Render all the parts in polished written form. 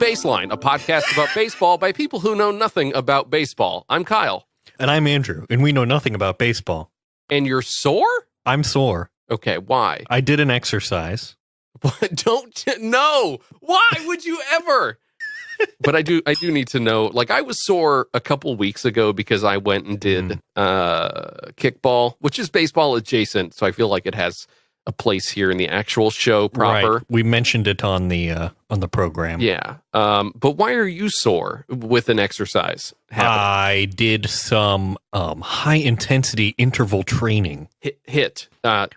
Baseline, a podcast about baseball by people who know nothing about baseball. I'm Kyle. And I'm Andrew, and we know nothing about baseball. And you're sore? I'm sore. Okay, why? I did an exercise. No. Why would you ever? But I do need to know. Like, I was sore a couple weeks ago because I went and did kickball, which is baseball adjacent. So I feel like it has a place here in the actual show proper. Right. We mentioned it on the program. Yeah. But why are you sore with an exercise happening? I did some high intensity interval training. Hit.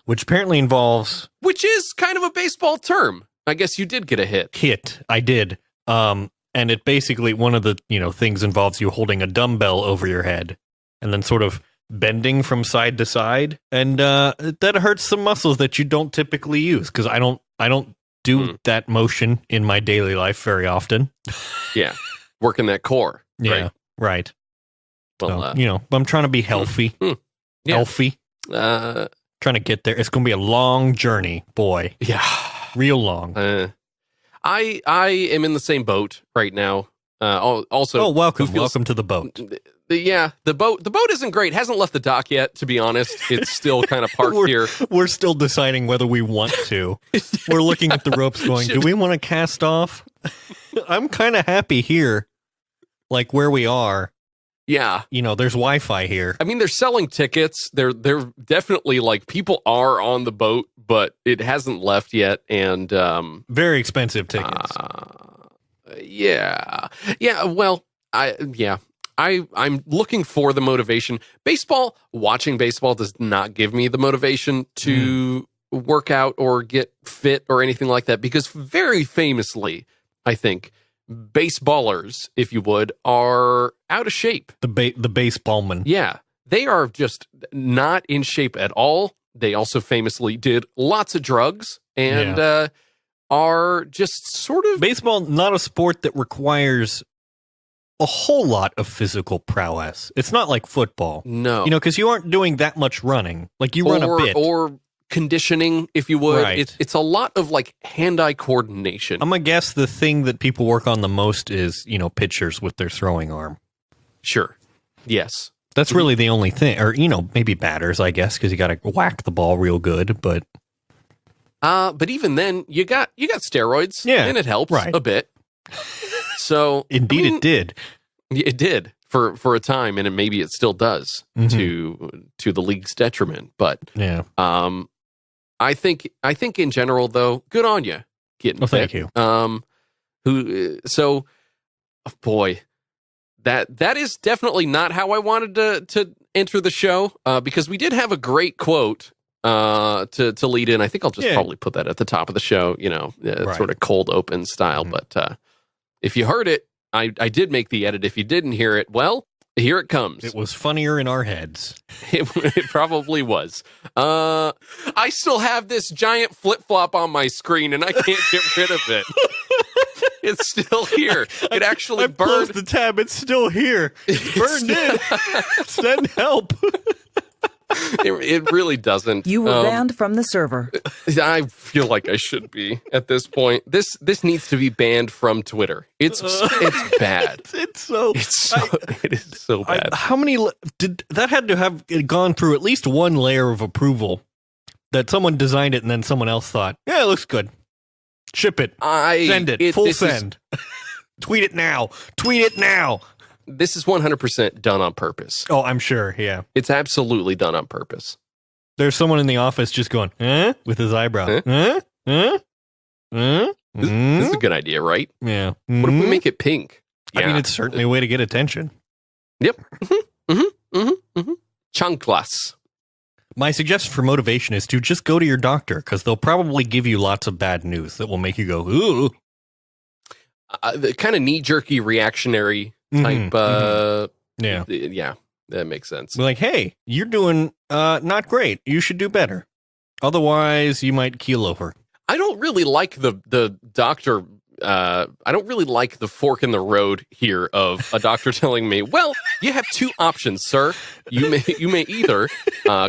Which apparently involves... Which is kind of a baseball term. I guess you did get a hit. Hit. I did. And it basically, one of the things involves you holding a dumbbell over your head and then sort of bending from side to side, and that hurts some muscles that you don't typically use, because I don't do that motion in my daily life very often. Yeah, working that core. Yeah, right. Well, so, I'm trying to be healthy. Yeah. Healthy. Trying to get there. It's going to be a long journey, boy. Yeah, real long. I am in the same boat right now. Also, welcome to the boat. Yeah, the boat isn't great. Hasn't left the dock yet, to be honest. It's still kind of parked here. We're still deciding whether we want to. We're looking at the ropes going, do we want to cast off? I'm kind of happy here, like where we are. Yeah. There's Wi-Fi here. I mean, they're selling tickets. They're definitely, like, people are on the boat, but it hasn't left yet. And very expensive tickets. Yeah. Well, I'm looking for the motivation. Watching baseball does not give me the motivation to work out or get fit or anything like that, because very famously, I think, baseballers, if you would, are out of shape. The baseballmen. Yeah. They are just not in shape at all. They also famously did lots of drugs and are just sort of... Baseball, not a sport that requires a whole lot of physical prowess. It's not like football. No. Because you aren't doing that much running. Like, you run a bit. Or conditioning, if you would. Right. It's a lot of, like, hand-eye coordination. I'm going to guess the thing that people work on the most is, pitchers with their throwing arm. Sure. Yes. That's really the only thing. Or, maybe batters, I guess, because you got to whack the ball real good, but... But even then, you got steroids, and it helps a bit. So indeed, it did. It did for a time, and maybe it still does to the league's detriment. But I think in general, though, good on you getting fit. Thank you. Boy, that is definitely not how I wanted to enter the show, because we did have a great quote to lead in. I think I'll just probably put that at the top of the show, sort of cold open style. But if you heard it, I did make the edit. If you didn't hear it, well, here it comes. It was funnier in our heads. It probably was. I still have this giant flip-flop on my screen, and I can't get rid of it. It's still here. It actually I burned. Closed the tab. It's still here. It's burned in. Send help. It really doesn't. You were banned from the server. I feel like I should be at this point. This needs to be banned from Twitter. It's bad. It is so bad. How many did that had to have gone through at least one layer of approval that someone designed it and then someone else thought, yeah, it looks good. Ship it. Send it. Full send. Tweet it now. Tweet it now. This is 100% done on purpose. Oh, I'm sure, yeah. It's absolutely done on purpose. There's someone in the office just going, with his eyebrow. This is a good idea, right? Yeah. What if we make it pink? I mean, it's certainly a way to get attention. Yep. Chanclas. My suggestion for motivation is to just go to your doctor, because they'll probably give you lots of bad news that will make you go, ooh. The kind of knee-jerky reactionary type, yeah, that makes sense. We're like, hey, you're doing not great. You should do better. Otherwise, you might keel over. I don't really like the doctor. I don't really like the fork in the road here of a doctor telling me, well, you have two options, sir. You may either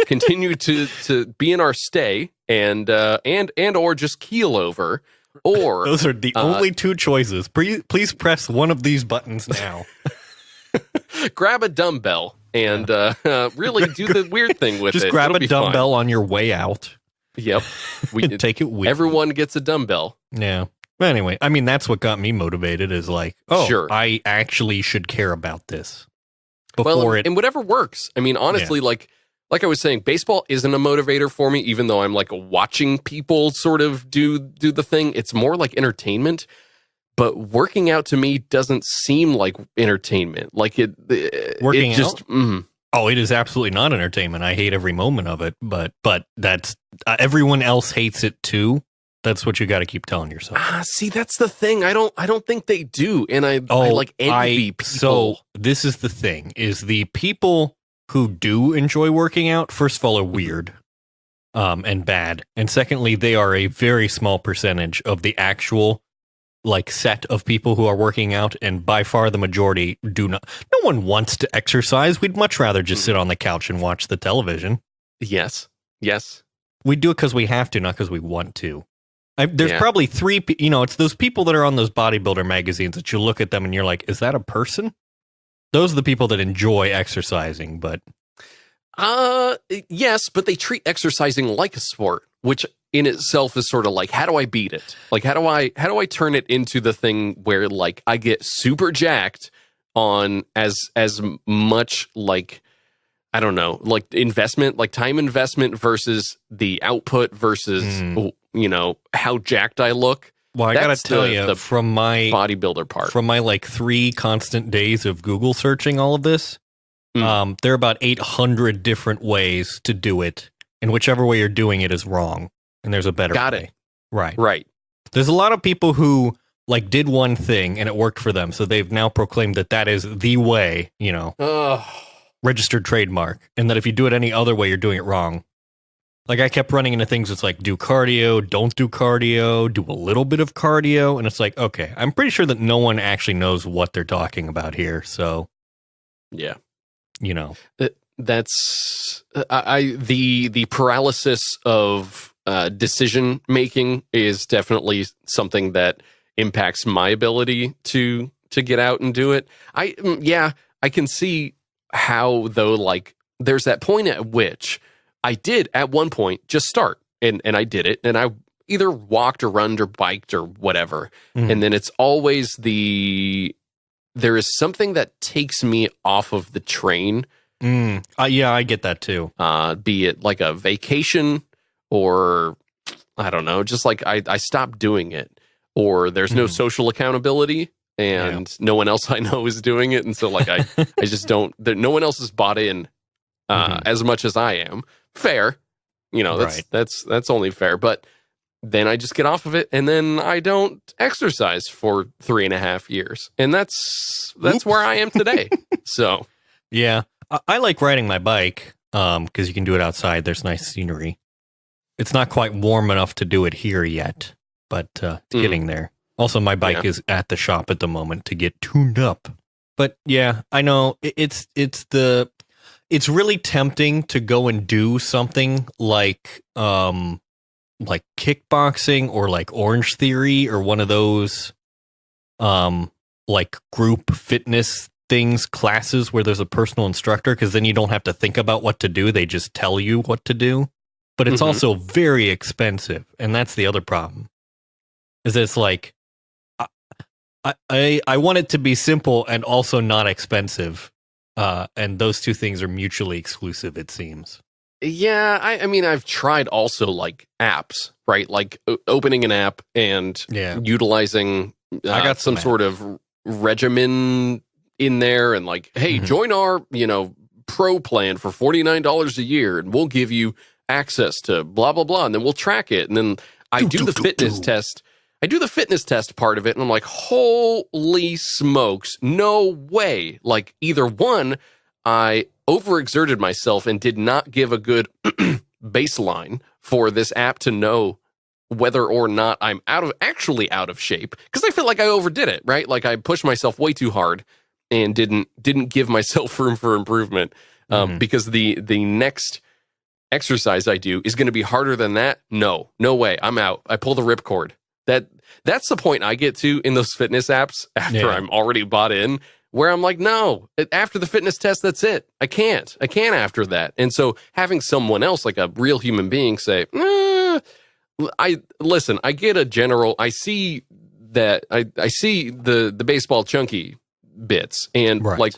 continue to be in our stay and or just keel over, Or those are the only two choices. Please press one of these buttons now. grab a dumbbell and really do the weird thing with it. Just grab a dumbbell on your way out. Yep. Take it with everyone gets a dumbbell. Yeah. But anyway, I mean, that's what got me motivated is like, sure. I actually should care about this and whatever works. I mean, honestly, like I was saying, baseball isn't a motivator for me, even though I'm like watching people sort of do the thing. It's more like entertainment. But working out to me doesn't seem like entertainment. Like it just. Oh, it is absolutely not entertainment. I hate every moment of it. But that's everyone else hates it too. That's what you got to keep telling yourself. See, that's the thing. I don't think they do, and I like envy people. So this is the thing: is the people who do enjoy working out, first of all, are weird, and bad, and secondly, they are a very small percentage of the actual like set of people who are working out, and by far the majority do not. No one wants to exercise. We'd much rather just sit on the couch and watch the television. Yes. We do it because we have to, not because we want to. There's probably three, it's those people that are on those bodybuilder magazines that you look at them and you're like, is that a person? Those are the people that enjoy exercising, but. Yes, but they treat exercising like a sport, which in itself is sort of like, how do I beat it? Like, how do I turn it into the thing where like I get super jacked on as much like, I don't know, like investment, like time investment versus the output versus, how jacked I look. Well, I got to tell you, from my bodybuilder part, from my like 3 constant days of Google searching all of this, there are about 800 different ways to do it. And whichever way you're doing it is wrong. And there's a better way. Got it. Right. There's a lot of people who like did one thing and it worked for them. So they've now proclaimed that is the way, registered trademark. And that if you do it any other way, you're doing it wrong. Like I kept running into things that's like do cardio, don't do cardio, do a little bit of cardio. And it's like, okay, I'm pretty sure that no one actually knows what they're talking about here. So, yeah. That's the paralysis of decision making is definitely something that impacts my ability to get out and do it. I can see how though, like there's that point at which I did at one point just start and I did it and I either walked or run or biked or whatever. And then it's always there is something that takes me off of the train. I get that too. Be it like a vacation or I don't know, just like I stopped doing it or there's no social accountability and no one else I know is doing it. And so like, I just don't, no one else has bought in as much as I am. Fair. That's only fair. But then I just get off of it and then I don't exercise for 3.5 years. And that's where I am today. So, yeah, I like riding my bike because you can do it outside. There's nice scenery. It's not quite warm enough to do it here yet, but it's getting there. Also, my bike is at the shop at the moment to get tuned up. But yeah, I know it's really tempting to go and do something like kickboxing or like Orange Theory or one of those like group fitness things, classes where there's a personal instructor, because then you don't have to think about what to do. They just tell you what to do. But it's also very expensive. And that's the other problem. Is it's like, I want it to be simple and also not expensive. And those two things are mutually exclusive, it seems. Yeah, I mean, I've tried also like apps, right? Like opening an app and utilizing I got some sort of regimen in there and like, hey, join our, pro plan for $49 a year and we'll give you access to blah, blah, blah. And then we'll track it. And then I do the fitness test. I do the fitness test part of it. And I'm like, holy smokes, no way. Like either one, I overexerted myself and did not give a good baseline for this app to know whether or not I'm actually out of shape. Because I feel like I overdid it, right? Like I pushed myself way too hard and didn't give myself room for improvement. Because the next exercise I do is going to be harder than that. No way. I'm out. I pull the ripcord. That's the point I get to in those fitness apps after I'm already bought in, where I'm like, no, after the fitness test, that's it. I can't after that. And so having someone else, like a real human being, say, I get a general, I see that, I see the baseball chunky bits, and like,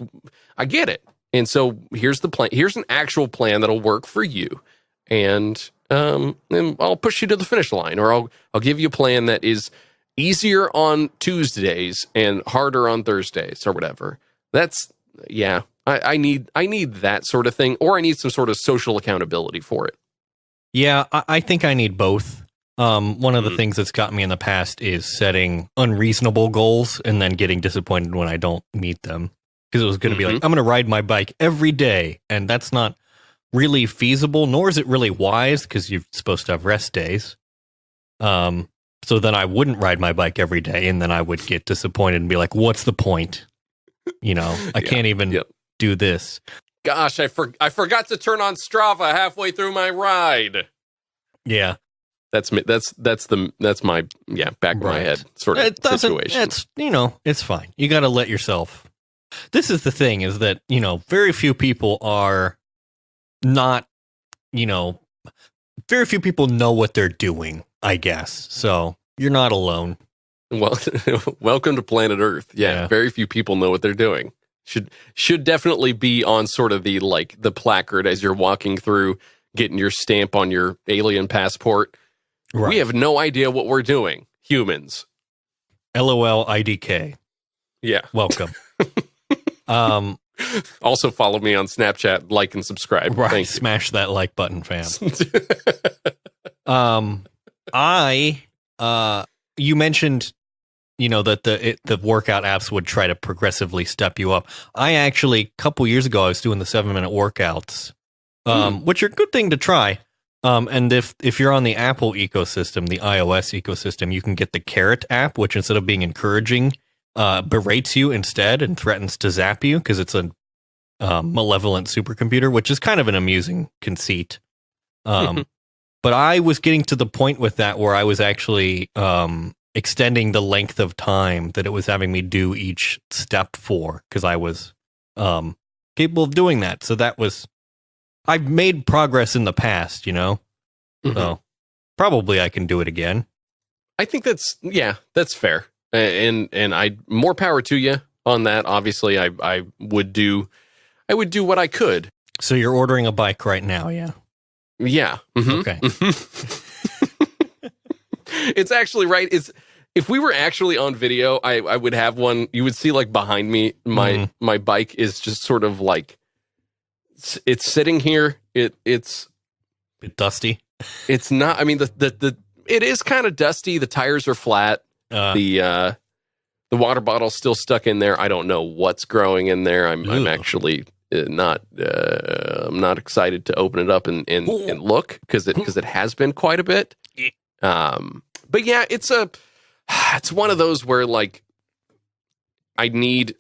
I get it. And so here's the plan. Here's an actual plan that'll work for you. And I'll push you to the finish line, or I'll give you a plan that is easier on Tuesdays and harder on Thursdays, or whatever. That's I need that sort of thing, or I need some sort of social accountability for it. Yeah, I think I need both. One of the things that's gotten me in the past is setting unreasonable goals and then getting disappointed when I don't meet them. Because it was going to be like, I'm going to ride my bike every day, and that's not really feasible, nor is it really wise, because you're supposed to have rest days. So then I wouldn't ride my bike every day, and then I would get disappointed and be like, what's the point? I can't even do this. Gosh, I forgot to turn on Strava halfway through my ride. Yeah. That's me. That's my back of my head sort of situation. It's fine. You got to let yourself. This is the thing, is that, very few people are not, very few people know what they're doing, I guess. So you're not alone. Well, welcome to planet Earth. Yeah, very few people know what they're doing. Should definitely be on sort of the placard as you're walking through, getting your stamp on your alien passport. Right. We have no idea what we're doing, humans. LOL IDK. Yeah. Welcome. Also follow me on Snapchat, like and subscribe. Right. Thank Smash that like button, fam. You mentioned, that the workout apps would try to progressively step you up. I actually, a couple years ago, I was doing the 7-minute workouts, which are a good thing to try. And if you're on the Apple ecosystem, the iOS ecosystem, you can get the Carrot app, which instead of being encouraging, berates you instead and threatens to zap you because it's a malevolent supercomputer, which is kind of an amusing conceit. But I was getting to the point with that where I was actually extending the length of time that it was having me do each step for, because I was capable of doing that. So I've made progress in the past, So probably I can do it again. I think that's fair. And more power to you on that. Obviously, I would do what I could. So you're ordering a bike right now, yeah? Yeah. Mm-hmm. Okay. It's actually right. If we were actually on video, I would have one. You would see behind me, my bike is just sort of it's sitting here. It's a bit dusty. It's not. I mean, it is kind of dusty. The tires are flat. The water bottle's still stuck in there. I don't know what's growing in there. I'm actually not. I'm not excited to open it up and look because it has been quite a bit. But yeah, it's one of those where I need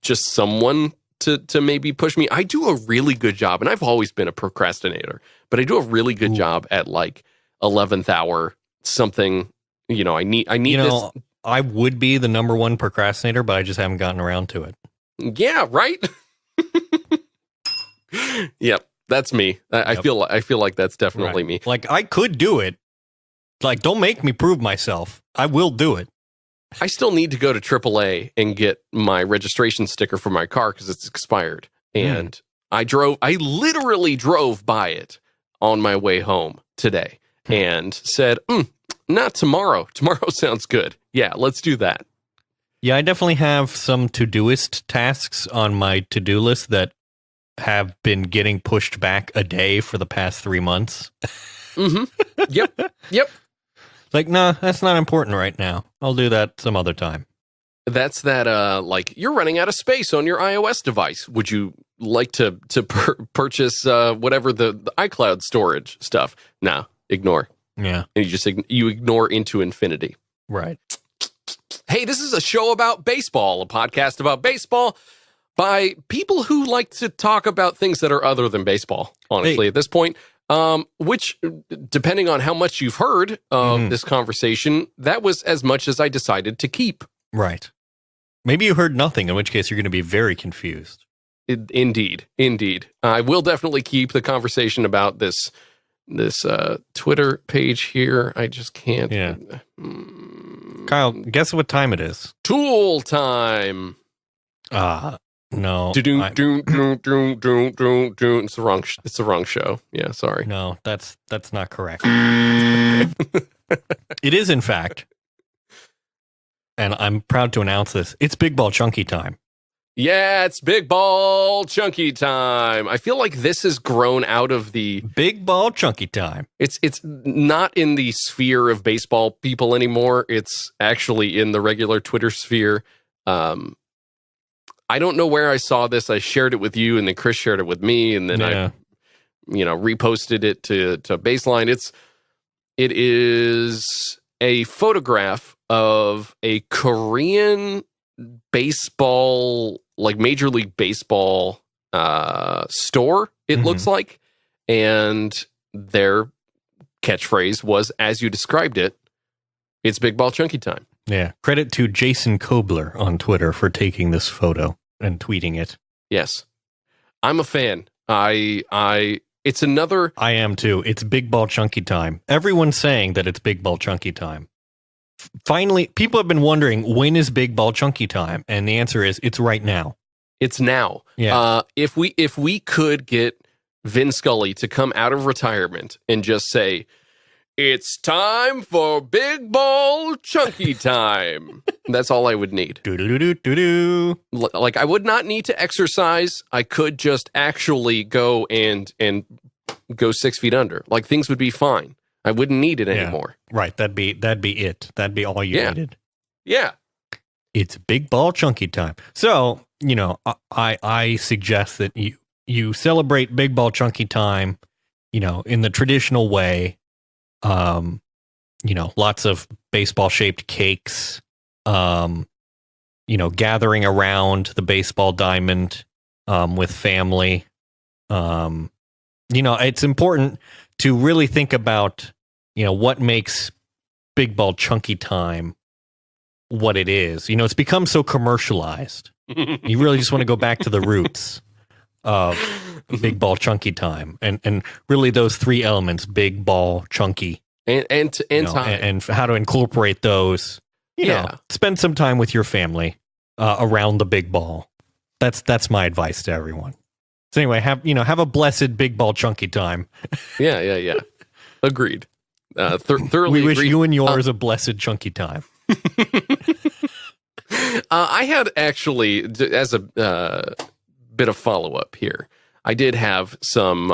just someone to maybe push me. I do a really good job, and I've always been a procrastinator, but I do a really good job at 11th hour something. I need this. I would be the number one procrastinator, but I just haven't gotten around to it. Yeah, right. Yep, that's me. I feel like that's definitely me. I could do it. Don't make me prove myself. I will do it. I still need to go to AAA and get my registration sticker for my car because it's expired. And I literally drove by it on my way home today and said, not tomorrow. Tomorrow sounds good. Yeah, let's do that. Yeah, I definitely have some Todoist tasks on my to-do list that have been getting pushed back a day for the past 3 months. Mm-hmm. Yep. Nah, that's not important right now. I'll do that some other time. That's that, you're running out of space on your iOS device. Would you like to purchase whatever the iCloud storage stuff? No, ignore. Yeah. And you ignore into infinity. Right. Hey, this is a show about baseball, a podcast about baseball by people who like to talk about things that are other than baseball, honestly, at this point. Which, depending on how much you've heard of this conversation, that was as much as I decided to keep. Right. Maybe you heard nothing, in which case you're going to be very confused. Indeed. I will definitely keep the conversation about this Twitter page here. I just can't. Yeah. Kyle, guess what time it is? Tool time. No. It's the wrong show. Yeah, sorry. No, that's not correct. It is, in fact, and I'm proud to announce this, it's Big Ball Chunky time. Yeah, it's Big Ball Chunky time. I feel like this has grown out of the Big Ball Chunky time. It's not in the sphere of baseball people anymore. It's actually in the regular Twitter sphere. I don't know where I saw this. I shared it with you, and then Chris shared it with me, and then I reposted it to Baseline. It is a photograph of a Korean baseball, like Major League Baseball store, it looks like. And their catchphrase was, as you described it, it's Big Ball Chunky time. Yeah. Credit to Jason Kobler on Twitter for taking this photo and tweeting it. Yes. I'm a fan. It's another... I am too. It's Big Ball Chunky time. Everyone's saying that it's Big Ball Chunky time. Finally, people have been wondering, when is Big Ball Chunky time? And the answer is, it's right now. It's now. Yeah. If we could get Vin Scully to come out of retirement and just say, it's time for Big Ball Chunky time. That's all I would need. Do-do-do-do-do-do. Like, I would not need to exercise. I could just actually go and go 6 feet under. Like, things would be fine. I wouldn't need it anymore. Right. That'd be it. That'd be all you needed. Yeah. It's Big Ball Chunky time. So, I suggest that you celebrate Big Ball Chunky time, in the traditional way. Lots of baseball shaped cakes, gathering around the baseball diamond, with family. It's important to really think about, what makes Big Ball Chunky time what it is. It's become so commercialized. You really just want to go back to the roots of Big Ball Chunky time, and really those three elements: big ball, chunky, and time, and how to incorporate those. Spend some time with your family around the big ball. That's my advice to everyone. So anyway, have a blessed Big Ball Chunky time. Yeah. Agreed. Thoroughly. We wish agreed. you and yours a blessed chunky time. I had actually, as a bit of follow up here, I did have some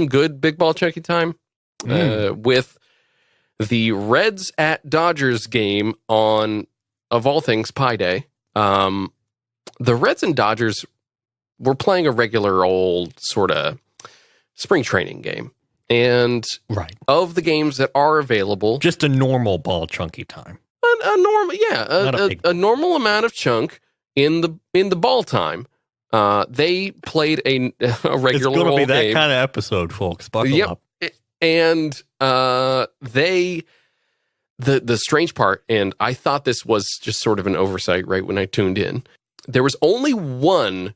good Big Ball Chunky time with the Reds at Dodgers game on, of all things, Pi Day. The Reds and Dodgers were playing a regular old sort of spring training game. And of the games that are available, just a normal ball chunky time. A normal amount of chunk in the ball time. They played a regular. It's going to be that game. Kind of episode, folks. Buckle up. And the strange part, and I thought this was just sort of an oversight right when I tuned in. There was only one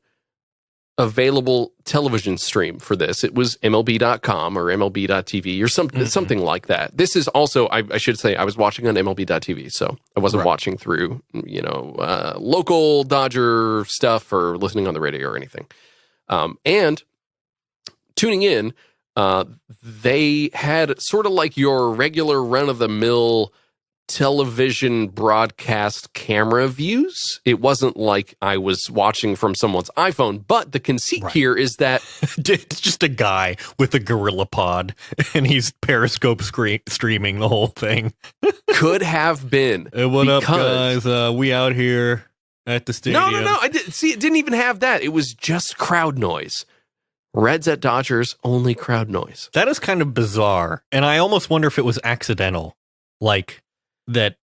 available television stream for this. It was MLB.com or MLB.TV or something like that. This is also, I should say, I was watching on MLB.TV, so I wasn't watching through, local Dodger stuff or listening on the radio or anything. And tuning in, they had sort of like your regular run-of-the-mill television broadcast camera views. It wasn't like I was watching from someone's iPhone, but the conceit here is that it's just a guy with a gorilla pod and he's Periscope streaming the whole thing. Could have been. Hey, what up, guys? We out here at the stadium. No. It didn't even have that. It was just crowd noise. Reds at Dodgers, only crowd noise. That is kind of bizarre. And I almost wonder if it was accidental. Like, that,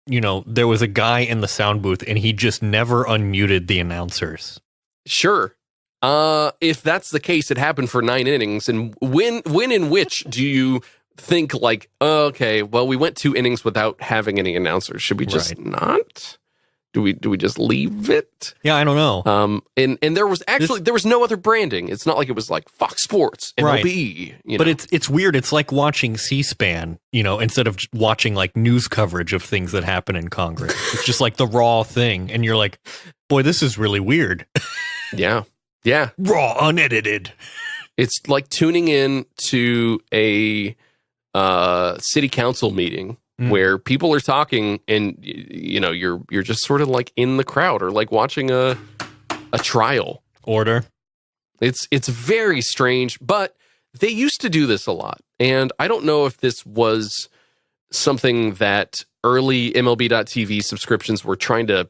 there was a guy in the sound booth and he just never unmuted the announcers. Sure. If that's the case, it happened for 9 innings. And when in which do you think like, okay, well, we went 2 innings without having any announcers. Should we just not? Do we just leave it? Yeah, I don't know. And there was there was no other branding. It's not like it was like Fox Sports, MLB. Right. But it's weird. It's like watching C-SPAN, instead of watching like news coverage of things that happen in Congress. It's just like the raw thing, and you're like, boy, this is really weird. Yeah. Raw, unedited. It's like tuning in to a city council meeting where people are talking, and you're just sort of like in the crowd, or like watching a trial. Order. It's very strange, but they used to do this a lot, and I don't know if this was something that early MLB.TV subscriptions were trying to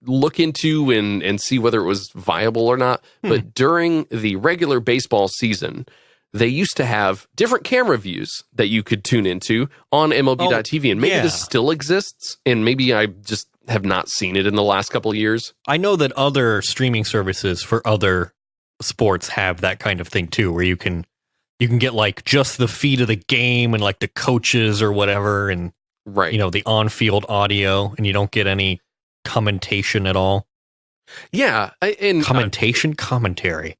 look into and see whether it was viable or not. But during the regular baseball season, they used to have different camera views that you could tune into on MLB.TV. And maybe this still exists, and maybe I just have not seen it in the last couple of years. I know that other streaming services for other sports have that kind of thing too, where you can get like just the feed of the game and like the coaches or whatever, and the on-field audio, and you don't get any commentation at all. Yeah, and commentary. Commentation.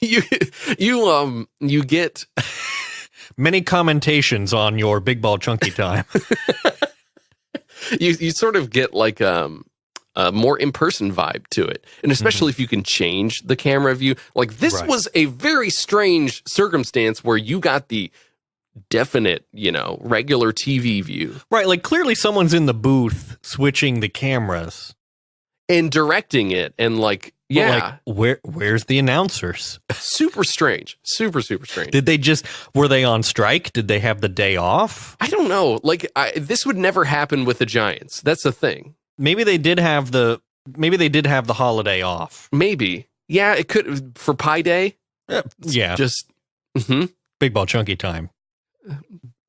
You get many commentations on your big ball chunky time. you sort of get like a more in-person vibe to it, and especially if you can change the camera view. Like this was a very strange circumstance where you got the definite, regular TV view. Right, like clearly someone's in the booth switching the cameras and directing it, and like, where's the announcers? Super strange. Super strange. Were they on strike? Did they have the day off? I don't know. Like, this would never happen with the Giants. That's the thing. Maybe they did have the holiday off. Maybe. Yeah, it could for Pi Day. Yeah. Just big ball chunky time.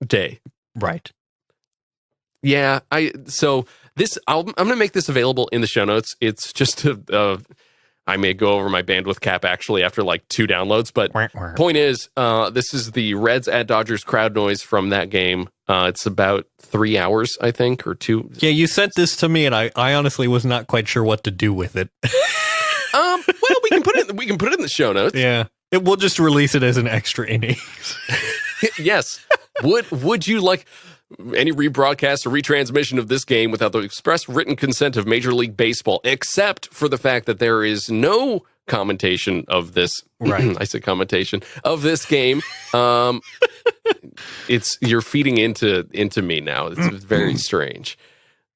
Day. Right. Yeah, I'm going to make this available in the show notes. It's just I may go over my bandwidth cap actually after like 2 downloads, but point is, this is the Reds at Dodgers crowd noise from that game. It's about 3 hours, I think, or 2. Yeah, you sent this to me, and I honestly was not quite sure what to do with it. Well, we can put it in the show notes. Yeah, we'll just release it as an extra innings. Yes. Would you like any rebroadcast or retransmission of this game without the express written consent of Major League Baseball, except for the fact that there is no commentation of this? Right. I said commentation of this game. You're feeding into me now. It's very strange.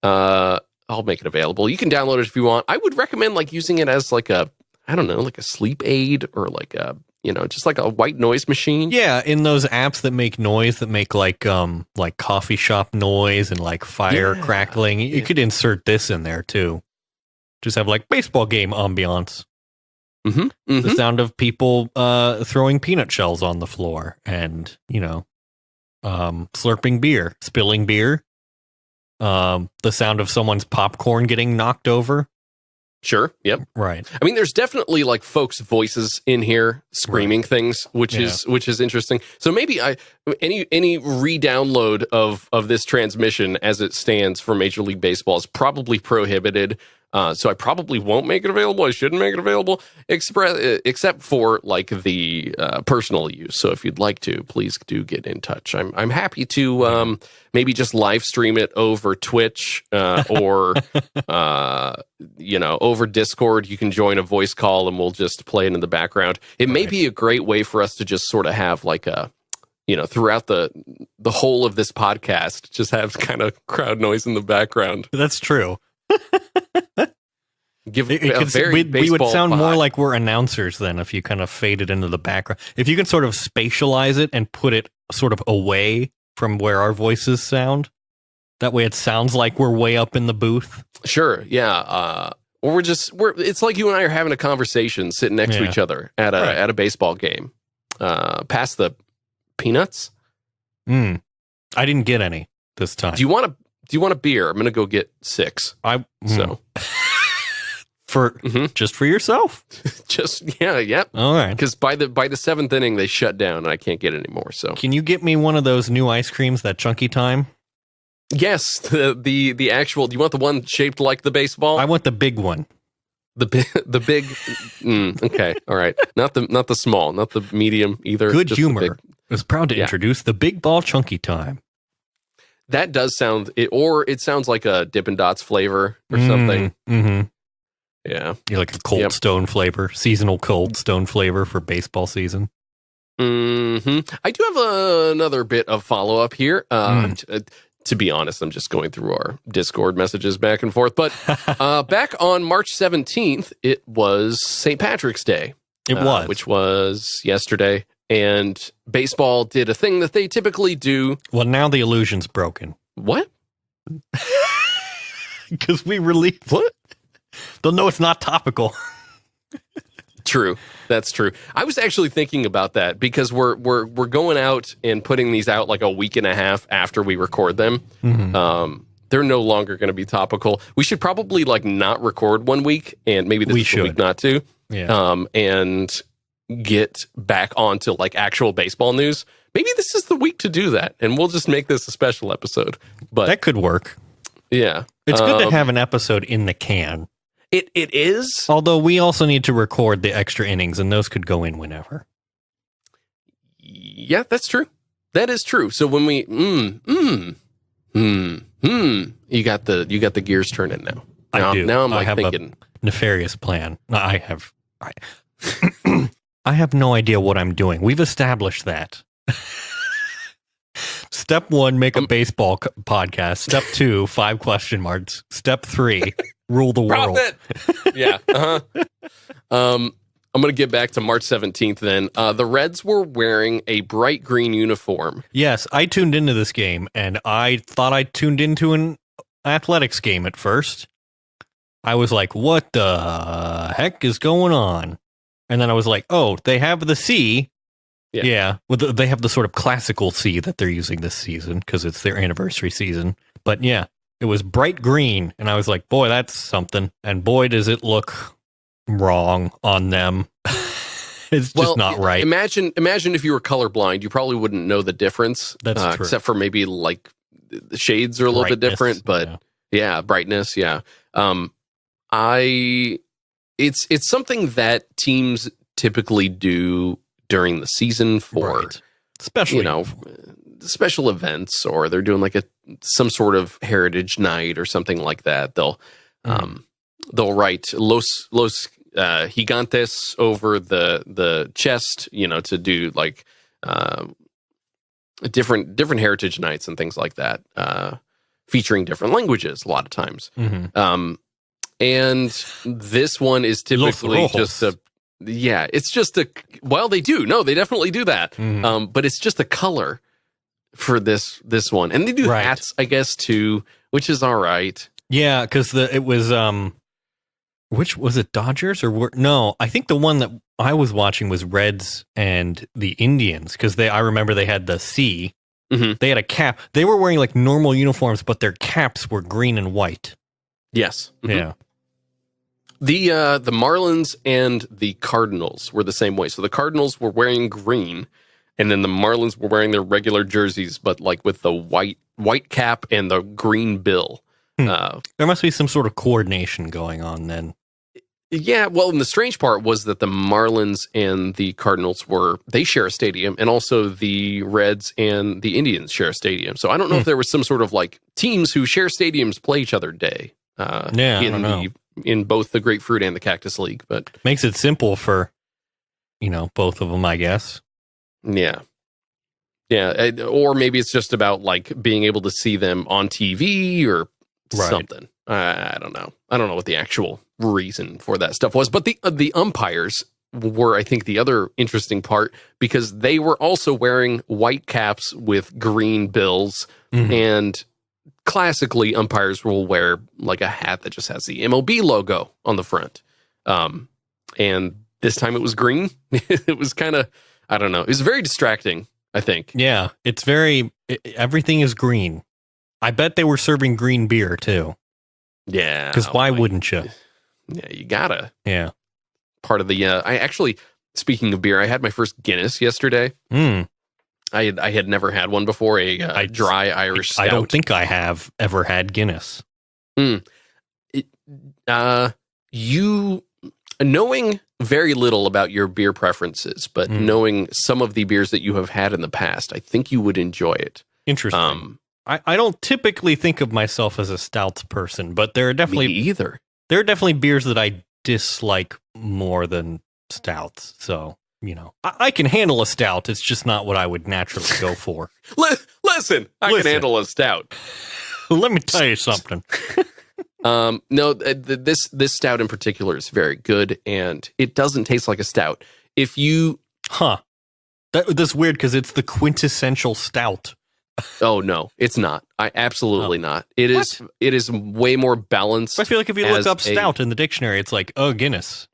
I'll make it available. You can download it if you want. I would recommend like using it as like a sleep aid, or like a just like a white noise machine. Yeah, in those apps that make noise, that make like coffee shop noise and like fire crackling. You could insert this in there too. Just have like baseball game ambiance. The sound of people throwing peanut shells on the floor, and slurping beer, spilling beer. The sound of someone's popcorn getting knocked over. Sure. Yep. Right. I mean, there's definitely like folks' voices in here screaming things, which is interesting. So maybe any re-download of this transmission as it stands for Major League Baseball is probably prohibited. So I probably won't make it available. I shouldn't make it available, except for like the personal use. So if you'd like to, please do get in touch. I'm happy to maybe just live stream it over Twitch or over Discord. You can join a voice call and we'll just play it in the background. It may be a great way for us to just sort of have like a throughout the whole of this podcast, just have kind of crowd noise in the background. That's true. We would sound more like we're announcers then if you kind of fade it into the background. If you can sort of spatialize it and put it sort of away from where our voices sound, that way it sounds like we're way up in the booth. Sure, yeah. Or it's like you and I are having a conversation sitting next to each other at a baseball game. Past the peanuts? I didn't get any this time. Do you want a beer? I'm going to go get 6. for yourself. Yep. All right. Because by the seventh inning they shut down and I can't get any more. So can you get me one of those new ice creams, that Chunky Time? Yes, the actual. Do you want the one shaped like the baseball? I want the big one. The big. Okay, all right. Not the small, not the medium either. Good Humor is proud to introduce the Big Ball Chunky Time. That does sound it, or it sounds like a Dippin' Dots flavor or something. Mm-hmm. Yeah, you like a Cold Stone flavor, seasonal Cold Stone flavor for baseball season. Mm-hmm. I do have another bit of follow up here. To be honest, I'm just going through our Discord messages back and forth. But back on March 17th, it was St. Patrick's Day. It was. Which was yesterday. And baseball did a thing that they typically do. Well, now the illusion's broken. What? Because we released... What? They'll know it's not topical. True. That's true. I was actually thinking about that because we're going out and putting these out like a week and a half after we record them. Mm-hmm. They're no longer going to be topical. We should probably like not record 1 week and maybe this is the week not to. Yeah. And get back onto like actual baseball news. Maybe this is the week to do that and we'll just make this a special episode. But that could work. Yeah. It's good to have an episode in the can. It is. Although we also need to record the extra innings, and those could go in whenever. Yeah, that's true. That is true. So when we you got the gears turning now. I do. Now I'm I have thinking a nefarious plan. I have no idea what I'm doing. We've established that. Step 1, make a baseball podcast. Step 2, 5 question marks. Step 3, rule the world. Profit. Yeah. I'm going to get back to March 17th then. The Reds were wearing a bright green uniform. Yes, I tuned into this game, and I thought I tuned into an athletics game at first. I was like, what the heck is going on? And then I was like, oh, they have the C. Yeah. Well, they have the sort of classical C that they're using this season because it's their anniversary season. But yeah, it was bright green. And I was like, boy, that's something. And boy, does it look wrong on them. It's just not right. Imagine if you were colorblind, you probably wouldn't know the difference. That's true. Except for maybe like the shades are a little bit different. But yeah, brightness. Yeah. It's something that teams typically do during the season for especially special events, or they're doing like some sort of heritage night or something like that. They'll write Los Gigantes over the chest, to do like different heritage nights and things like that, featuring different languages a lot of times. Mm-hmm. And this one is typically just it's just they do. No, they definitely do that. Mm-hmm. But it's just a color for this one. And they do hats, I guess, too, which is all right. Yeah, because it was, which was it, Dodgers? No, I think the one that I was watching was Reds and the Indians, because I remember they had the C. Mm-hmm. They had a cap. They were wearing like normal uniforms, but their caps were green and white. Yes. Mm-hmm. Yeah. The Marlins and the Cardinals were the same way. So the Cardinals were wearing green, and then the Marlins were wearing their regular jerseys, but like with the white cap and the green bill. There must be some sort of coordination going on then. Yeah, well, and the strange part was that the Marlins and the Cardinals they share a stadium, and also the Reds and the Indians share a stadium. So I don't know if there was some sort of like teams who share stadiums play each other day. I don't know. In both the Grapefruit and the Cactus League, but makes it simple for, both of them, I guess. Yeah. Yeah. Or maybe it's just about like being able to see them on TV or something. I don't know. I don't know what the actual reason for that stuff was, but the umpires were, I think, the other interesting part, because they were also wearing white caps with green bills, and classically, umpires will wear like a hat that just has the MLB logo on the front. And this time it was green. It was kind of, I don't know. It was very distracting, I think. Yeah, it's everything is green. I bet they were serving green beer too. Yeah. Because why wouldn't you? Yeah, you gotta. Yeah. Part of the I actually, speaking of beer, I had my first Guinness yesterday. I had never had one before, a dry Irish stout. I don't think I have ever had Guinness. You knowing very little about your beer preferences, but knowing some of the beers that you have had in the past, I think you would enjoy it. Interesting. I don't typically think of myself as a stouts person, but there are definitely Me either. There are definitely beers that I dislike more than stouts. So, I can handle a stout. It's just not what I would naturally go for. Listen, I can handle a stout. Let me tell you something. No, this stout in particular is very good, and it doesn't taste like a stout. If you... That's weird, because it's the quintessential stout. Oh, no, it's not. Absolutely not. It is way more balanced. I feel like if you look up stout in the dictionary, it's like, Guinness.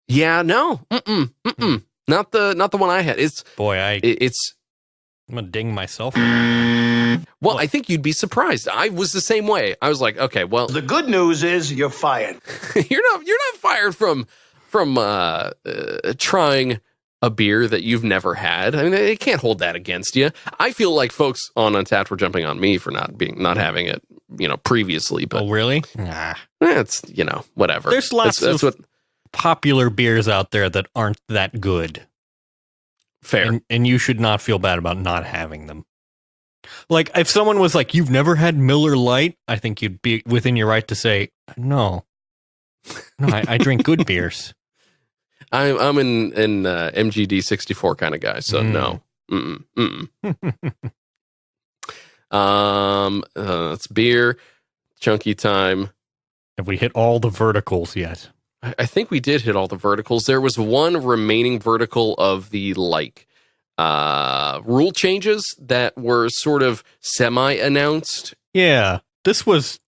Yeah, no. Not the one I had. I'm going to ding myself. Well, I think you'd be surprised. I was the same way. I was like, okay, well, the good news is you're fired. you're not fired from trying a beer that you've never had. I mean, they can't hold that against you. I feel like folks on Untapped were jumping on me for not having it, previously. But really? Nah. It's whatever. There's lots of popular beers out there that aren't that good. Fair. And you should not feel bad about not having them. Like, if someone was like, you've never had Miller Lite, I think you'd be within your right to say, no, I drink good beers. I'm an MGD 64 kind of guy, so no. It's beer, chunky time. Have we hit all the verticals yet? I think we did hit all the verticals. There was one remaining vertical of the rule changes that were sort of semi-announced. Yeah, this was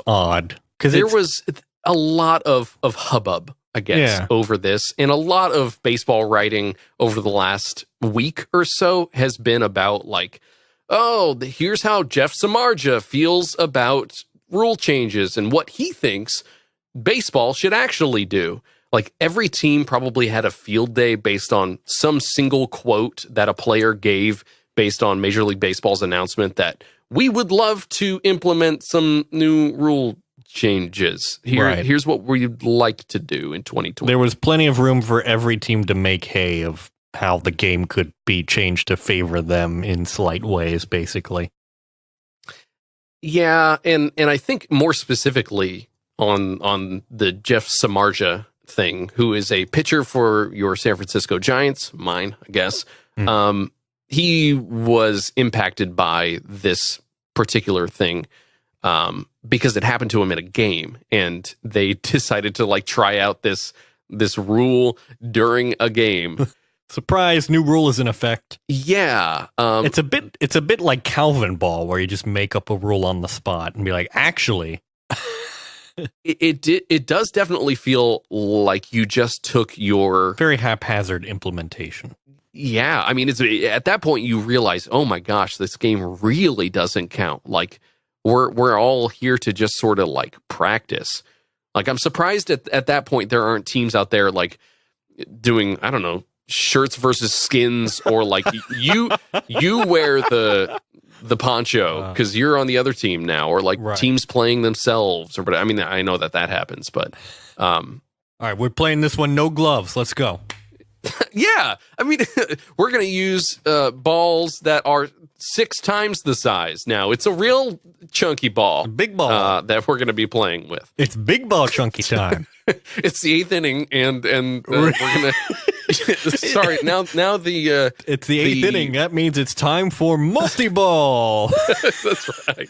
odd because there was a lot of hubbub, I guess, over this, and a lot of baseball writing over the last week or so has been about here's how Jeff Samardzija feels about rule changes and what he thinks baseball should actually do. Like, every team probably had a field day based on some single quote that a player gave based on Major League Baseball's announcement that we would love to implement some new rule changes. Here's what we'd like to do in 2020. There was plenty of room for every team to make hay of how the game could be changed to favor them in slight ways, basically. Yeah, and I think more specifically on the Jeff Samardzija thing, who is a pitcher for your San Francisco Giants, mine, I guess. He was impacted by this particular thing because it happened to him in a game, and they decided to try out this rule during a game. Surprise, new rule is in effect. Yeah. It's a bit like Calvin Ball, where you just make up a rule on the spot and be like, actually. It does definitely feel like you just took your very haphazard implementation. Yeah, I mean, it's at that point you realize, oh my gosh, this game really doesn't count. Like, we're all here to just sort of practice. Like, I'm surprised at that point there aren't teams out there doing, I don't know, shirts versus skins, or you wear the poncho because you're on the other team now, or teams playing themselves, or I mean, I know that happens, but all right, we're playing this one no gloves. Let's go. Yeah, I mean, we're gonna use balls that are 6 times the size now. It's a real chunky ball, big ball that we're gonna be playing with. It's big ball chunky time. It's the 8th inning, and we're gonna. Sorry, now the it's the 8th inning. That means it's time for multi-ball. That's right.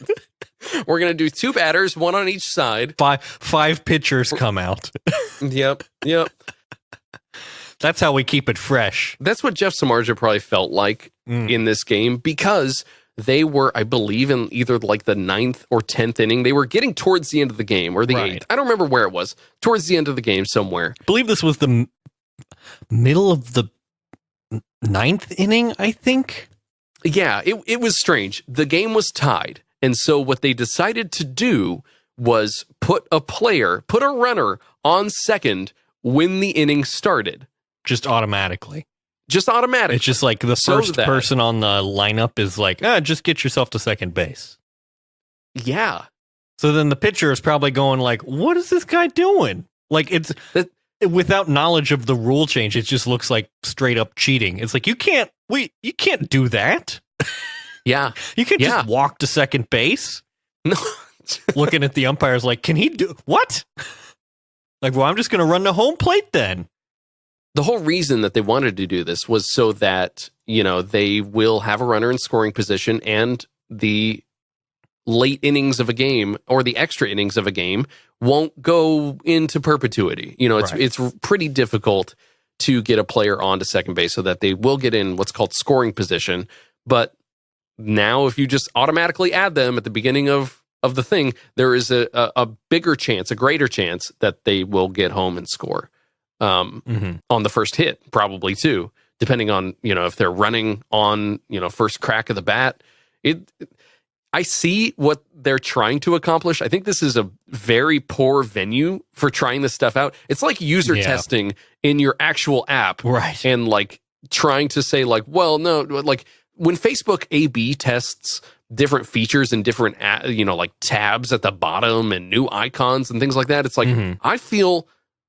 We're gonna do 2 batters, 1 on each side. Five pitchers come out. Yep. That's how we keep it fresh. That's what Jeff Samardzija probably felt like in this game, because they were, I believe, in either the 9th or 10th inning. They were getting towards the end of the game, or the 8th. I don't remember where it was. Towards the end of the game somewhere. I believe this was the middle of the 9th inning, I think. Yeah, it was strange. The game was tied. And so what they decided to do was put a runner on second when the inning started. Just automatically. Just automatic. It's just like the first person on the lineup is like, just get yourself to second base. Yeah. So then the pitcher is probably going like, what is this guy doing? Like without knowledge of the rule change, it just looks like straight up cheating. It's like, you can't do that. Yeah. You can't just walk to second base. No. Looking at the umpires like, can he do what? Like, well, I'm just going to run to home plate then. The whole reason that they wanted to do this was so that, they will have a runner in scoring position and the late innings of a game or the extra innings of a game won't go into perpetuity. It's pretty difficult to get a player onto second base so that they will get in what's called scoring position. But now if you just automatically add them at the beginning of the thing, there is a bigger chance, a greater chance that they will get home and score. On the first hit, probably too, depending on, if they're running on, first crack of the bat. I see what they're trying to accomplish. I think this is a very poor venue for trying this stuff out. It's like user testing in your actual app. Right. And like trying to say like, well, no, like when Facebook A/B tests different features and different, like tabs at the bottom and new icons and things like that. It's like, I feel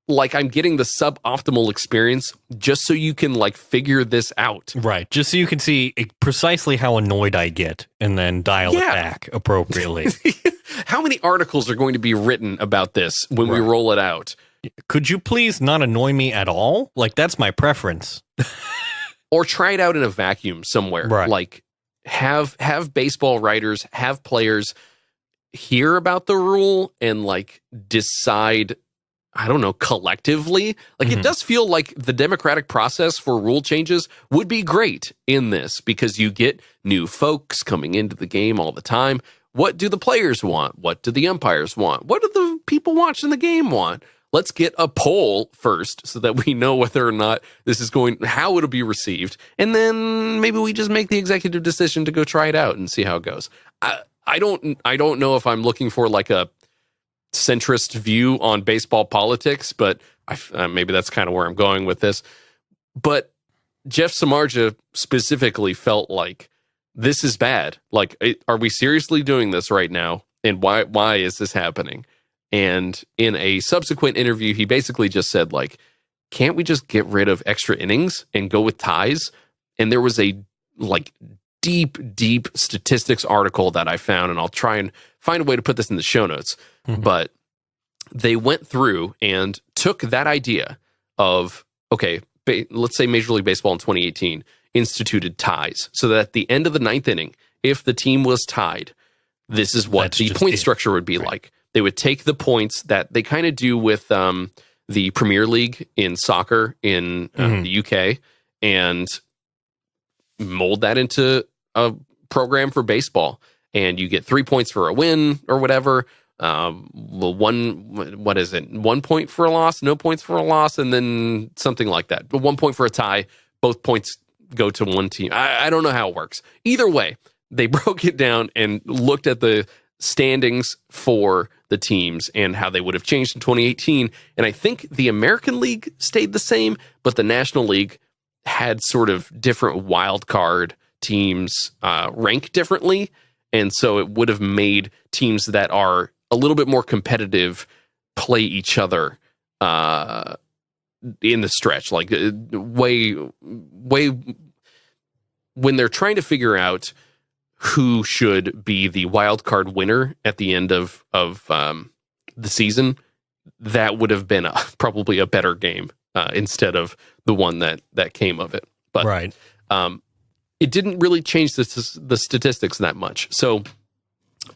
like I'm getting the suboptimal experience just so you can like figure this out. Right. Just so you can see precisely how annoyed I get and then dial it back appropriately. How many articles are going to be written about this when we roll it out? Could you please not annoy me at all? Like, that's my preference. Or try it out in a vacuum somewhere. Right. Like have baseball writers, have players hear about the rule and like decide, I don't know, collectively. Like it does feel like the democratic process for rule changes would be great in this because you get new folks coming into the game all the time. What do the players want? What do the umpires want? What do the people watching the game want? Let's get a poll first so that we know whether or not this is how it'll be received. And then maybe we just make the executive decision to go try it out and see how it goes. I don't know if I'm looking for like a centrist view on baseball politics, but maybe that's kind of where I'm going with this. But Jeff Samardzija specifically felt like this is bad. Like, are we seriously doing this right now? And why is this happening? And in a subsequent interview, he basically just said, like, can't we just get rid of extra innings and go with ties? And there was a like deep statistics article that I found, and I'll try and find a way to put this in the show notes. But they went through and took that idea of, okay, let's say Major League Baseball in 2018 instituted ties so that at the end of the ninth inning, if the team was tied, this is what the point structure would be like. They would take the points that they kind of do with the Premier League in soccer in the UK and mold that into a program for baseball. And you get 3 points for a win or whatever. 1 point for a loss, no points for a loss, and then something like that. But 1 point for a tie, both points go to one team. I don't know how it works. Either way, they broke it down and looked at the standings for the teams and how they would have changed in 2018. And I think the American League stayed the same, but the National League had sort of different wild card teams rank differently. And so it would have made teams that are a little bit more competitive play each other in the stretch, like way when they're trying to figure out who should be the wild card winner at the end of the season. That would have been probably a better game instead of the one that came of it. But it didn't really change the statistics that much. So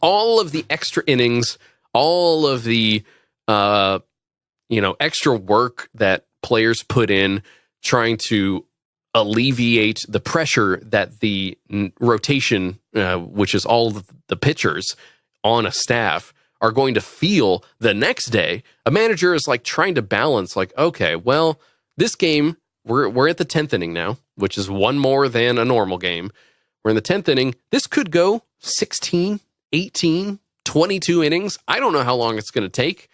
all of the extra innings, all of the extra work that players put in trying to alleviate the pressure that the rotation, which is all of the pitchers on a staff, are going to feel the next day. A manager is like trying to balance, like, okay, well, this game, we're at the 10th inning now, which is one more than a normal game. We're in the 10th inning. This could go 16, 18, 22 innings. I don't know how long it's going to take.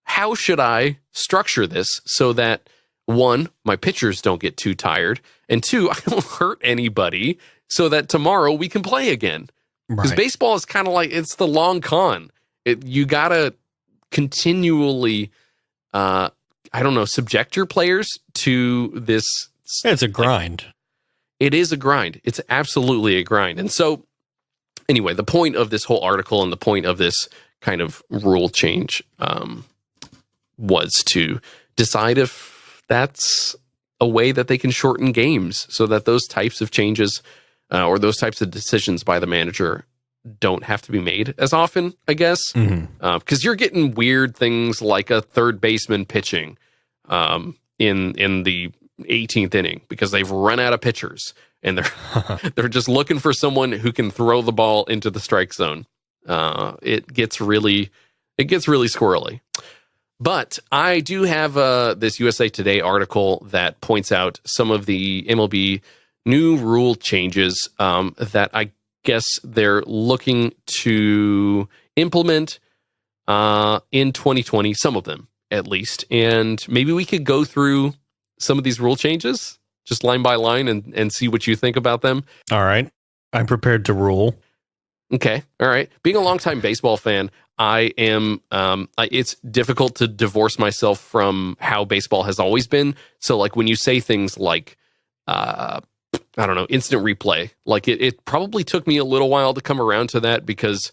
How should I structure this so that, one, my pitchers don't get too tired, and two, I don't hurt anybody so that tomorrow we can play again? Because baseball is kind of like, it's the long con. You got to continually, subject your players to this. It's a grind. It is a grind. It's absolutely a grind. And so, anyway, the point of this whole article and the point of this kind of rule change was to decide if that's a way that they can shorten games so that those types of changes or those types of decisions by the manager don't have to be made as often, I guess. Because you're getting weird things like a third baseman pitching in the 18th inning because they've run out of pitchers and they're just looking for someone who can throw the ball into the strike zone. It gets really squirrely. But I do have this USA Today article that points out some of the MLB new rule changes that I guess they're looking to implement in 2020, some of them at least. And maybe we could go through some of these rule changes just line by line and see what you think about them. All right. I'm prepared to rule. Okay. All right. Being a longtime baseball fan, I am, it's difficult to divorce myself from how baseball has always been. So like when you say things like, I don't know, instant replay, like it probably took me a little while to come around to that because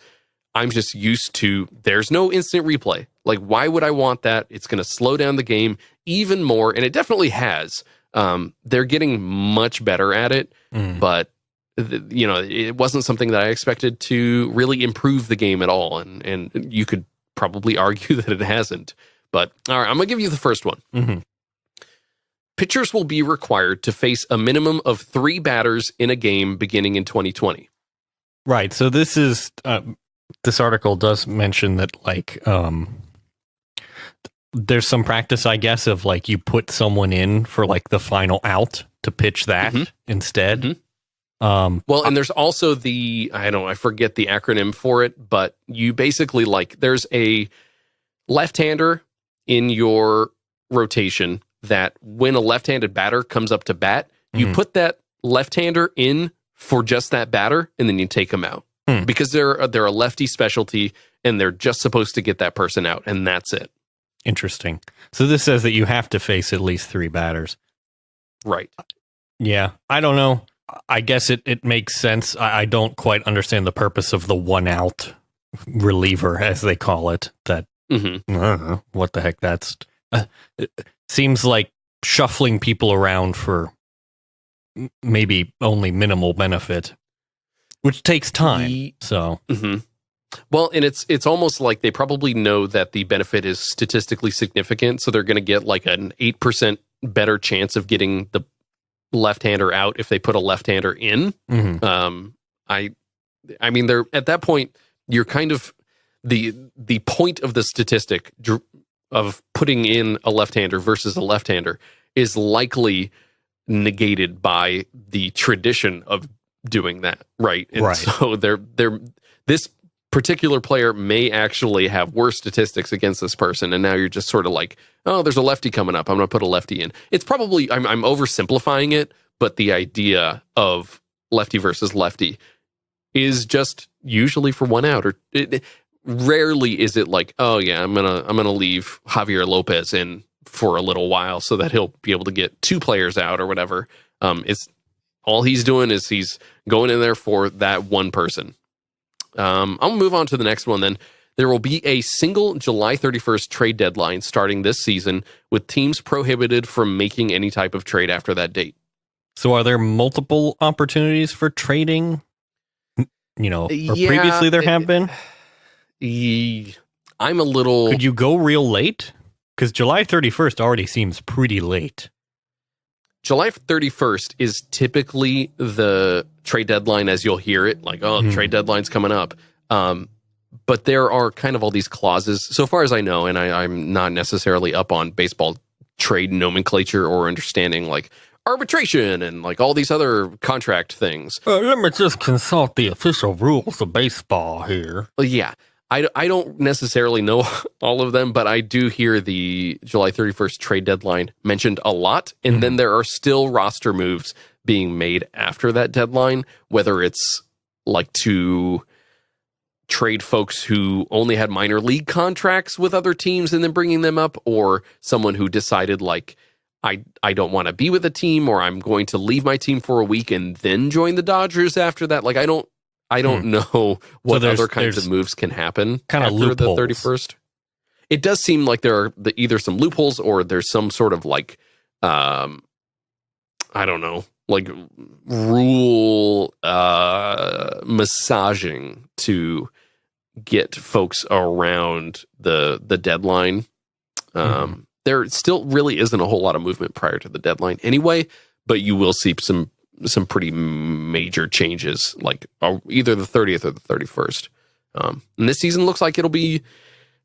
I'm just used to, there's no instant replay. Like, why would I want that? It's going to slow down the game even more. And it definitely has. They're getting much better at it, but it wasn't something that I expected to really improve the game at all. And you could probably argue that it hasn't. But all right, I'm going to give you the first one. Pitchers will be required to face a minimum of 3 batters in a game beginning in 2020. Right. So this is this article does mention that there's some practice, I guess, of like you put someone in for like the final out to pitch that instead. Well, and there's also I forget the acronym for it, but you basically there's a left-hander in your rotation that when a left-handed batter comes up to bat, you put that left-hander in for just that batter, and then you take them out because they're a lefty specialty, and they're just supposed to get that person out, and that's it. Interesting. So this says that you have to face at least 3 batters. Right. Yeah. I don't know. I guess it makes sense. I don't quite understand the purpose of the 1-out reliever, as they call it. That I don't know what the heck that's. It seems like shuffling people around for maybe only minimal benefit, which takes time. Well, and it's almost like they probably know that the benefit is statistically significant, so they're going to get like an 8% better chance of getting the left-hander out if they put a left-hander in. I mean, they're at that point, you're kind of the point of the statistic of putting in a left-hander versus a left-hander is likely negated by the tradition of doing that, right? And so this particular player may actually have worse statistics against this person, and now you're just sort of like, oh, there's a lefty coming up, I'm going to put a lefty in. It's probably, I'm oversimplifying it, but the idea of lefty versus lefty is just usually for 1 out, or rarely is it like, oh yeah, I'm gonna leave Javier Lopez in for a little while so that he'll be able to get 2 players out or whatever. It's all he's doing is he's going in there for that one person. I'll move on to the next one then. There will be a single July 31st trade deadline starting this season, with teams prohibited from making any type of trade after that date. So are there multiple opportunities for trading? Or previously there have been? I'm a little... Could you go real late? Because July 31st already seems pretty late. July 31st is typically the trade deadline as you'll hear it. Like, trade deadline's coming up. But there are kind of all these clauses, so far as I know, and I'm not necessarily up on baseball trade nomenclature or understanding like arbitration and like all these other contract things. Let me just consult the official rules of baseball here. Yeah. I don't necessarily know all of them, but I do hear the July 31st trade deadline mentioned a lot. And then there are still roster moves being made after that deadline, whether it's like to trade folks who only had minor league contracts with other teams and then bringing them up, or someone who decided like, I don't want to be with a team, or I'm going to leave my team for a week and then join the Dodgers after that. Like, I don't know what other kinds of moves can happen kind of after loopholes. the 31st. It does seem like there are either some loopholes or there's some sort of like, I don't know, like rule massaging to get folks around the deadline. There still really isn't a whole lot of movement prior to the deadline anyway, but you will see some pretty major changes, like either the 30th or the 31st. And this season looks like it'll be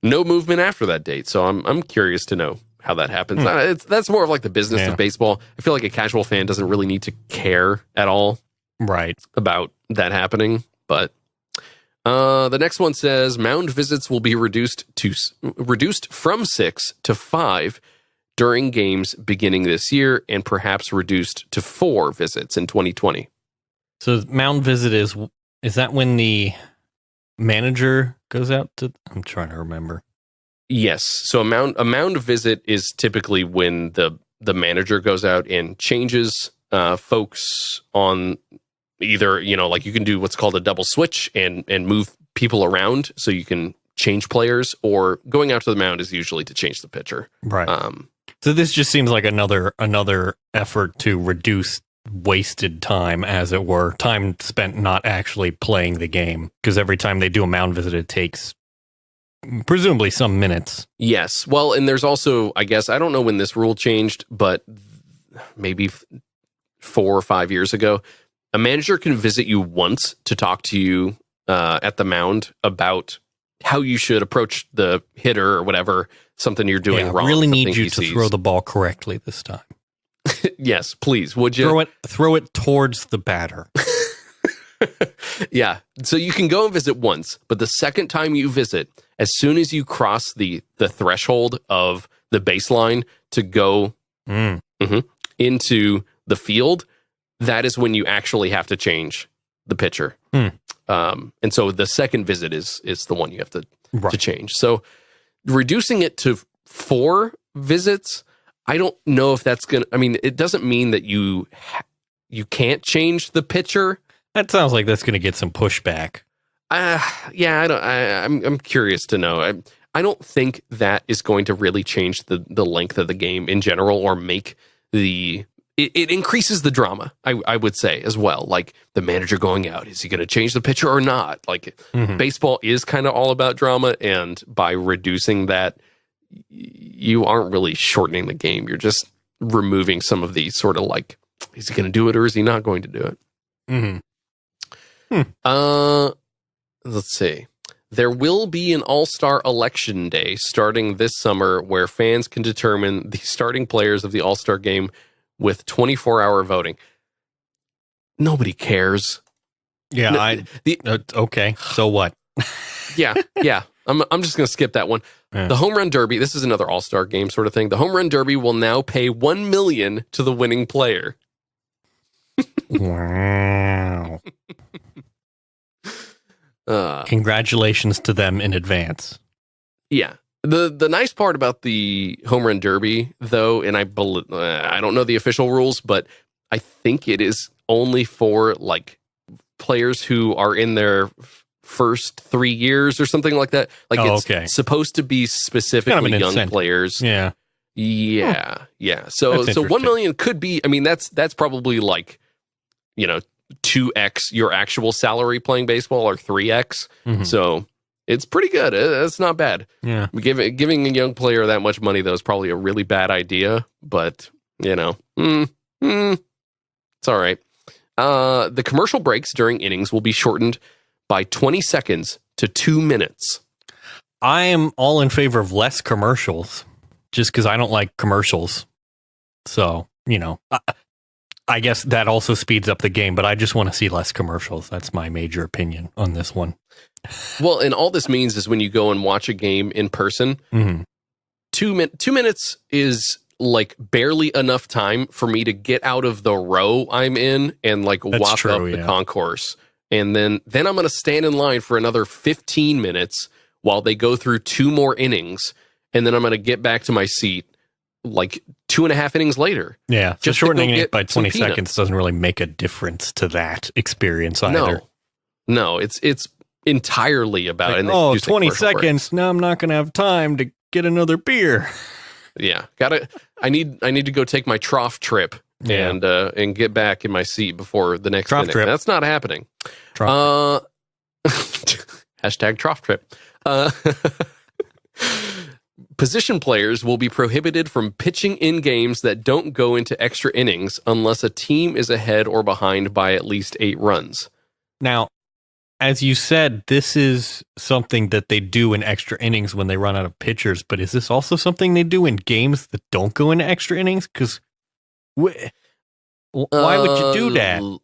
no movement after that date. So I'm curious to know how that happens. That's more of like the business of baseball. I feel like a casual fan doesn't really need to care at all about that happening. But the next one says mound visits will be reduced from 6 to 5 during games beginning this year, and perhaps reduced to 4 visits in 2020. So mound visit is that when the manager goes out to? I'm trying to remember. Yes. So a mound visit is typically when the manager goes out and changes folks on either, like you can do what's called a double switch and move people around so you can change players, or going out to the mound is usually to change the pitcher. Right. So this just seems like another effort to reduce wasted time, as it were, time spent not actually playing the game, because every time they do a mound visit, it takes presumably some minutes. Yes. Well, and there's also, I guess, I don't know when this rule changed, but maybe 4 or 5 years ago, a manager can visit you once to talk to you at the mound about how you should approach the hitter or whatever, something you're doing wrong. I really need you to throw the ball correctly this time. Yes, please. Would you throw it towards the batter? Yeah. So you can go and visit once, but the second time you visit, as soon as you cross the threshold of the baseline to go into the field, that is when you actually have to change the pitcher. And so the second visit is the one you have to change. So reducing it to 4 visits, I don't know if that's going to, I mean, it doesn't mean that you can't change the pitcher. That sounds like that's going to get some pushback. I'm curious to know. I don't think that is going to really change the length of the game in general, or make it increases the drama, I would say, as well. Like the manager going out, is he going to change the pitcher or not? Like baseball is kind of all about drama, and by reducing that, you aren't really shortening the game. You're just removing some of the sort of like, is he going to do it or is he not going to do it? Let's see. There will be an All-Star Election Day starting this summer, where fans can determine the starting players of the All-Star game with 24-hour voting. Nobody cares. Yeah, okay. So what? Yeah. I'm just going to skip that one. Yeah. The Home Run Derby, this is another All-Star game sort of thing. The Home Run Derby will now pay $1 million to the winning player. Wow. Congratulations to them in advance. Yeah. The nice part about the Home Run Derby, though, and I don't know the official rules, but I think it is only for like players who are in their first 3 years or something like that. Like it's supposed to be specifically kind of young players. Yeah. So 1 million could be, I mean, that's probably like, 2x your actual salary playing baseball, or 3x. So it's pretty good. It's not bad. Yeah. Giving a young player that much money, though, is probably a really bad idea, but it's all right. The commercial breaks during innings will be shortened by 20 seconds to 2 minutes. I am all in favor of less commercials, just because I don't like commercials. So, I guess that also speeds up the game, but I just want to see less commercials. That's my major opinion on this one. Well, and all this means is when you go and watch a game in person, 2 minutes is like barely enough time for me to get out of the row I'm in and like walk up the concourse. And then I'm going to stand in line for another 15 minutes while they go through 2 more innings. And then I'm going to get back to my seat like 2.5 innings later. Yeah. Just shortening it by 20 seconds doesn't really make a difference to that experience either. No, it's entirely about like, 20 seconds. Breaks. Now I'm not going to have time to get another beer. Yeah. I need to go take my trough trip and get back in my seat before the next trough inning. Trip. That's not happening. Hashtag trough trip. Position players will be prohibited from pitching in games that don't go into extra innings unless a team is ahead or behind by at least 8 runs. Now, as you said, this is something that they do in extra innings when they run out of pitchers, but is this also something they do in games that don't go into extra innings? Because why would you do that?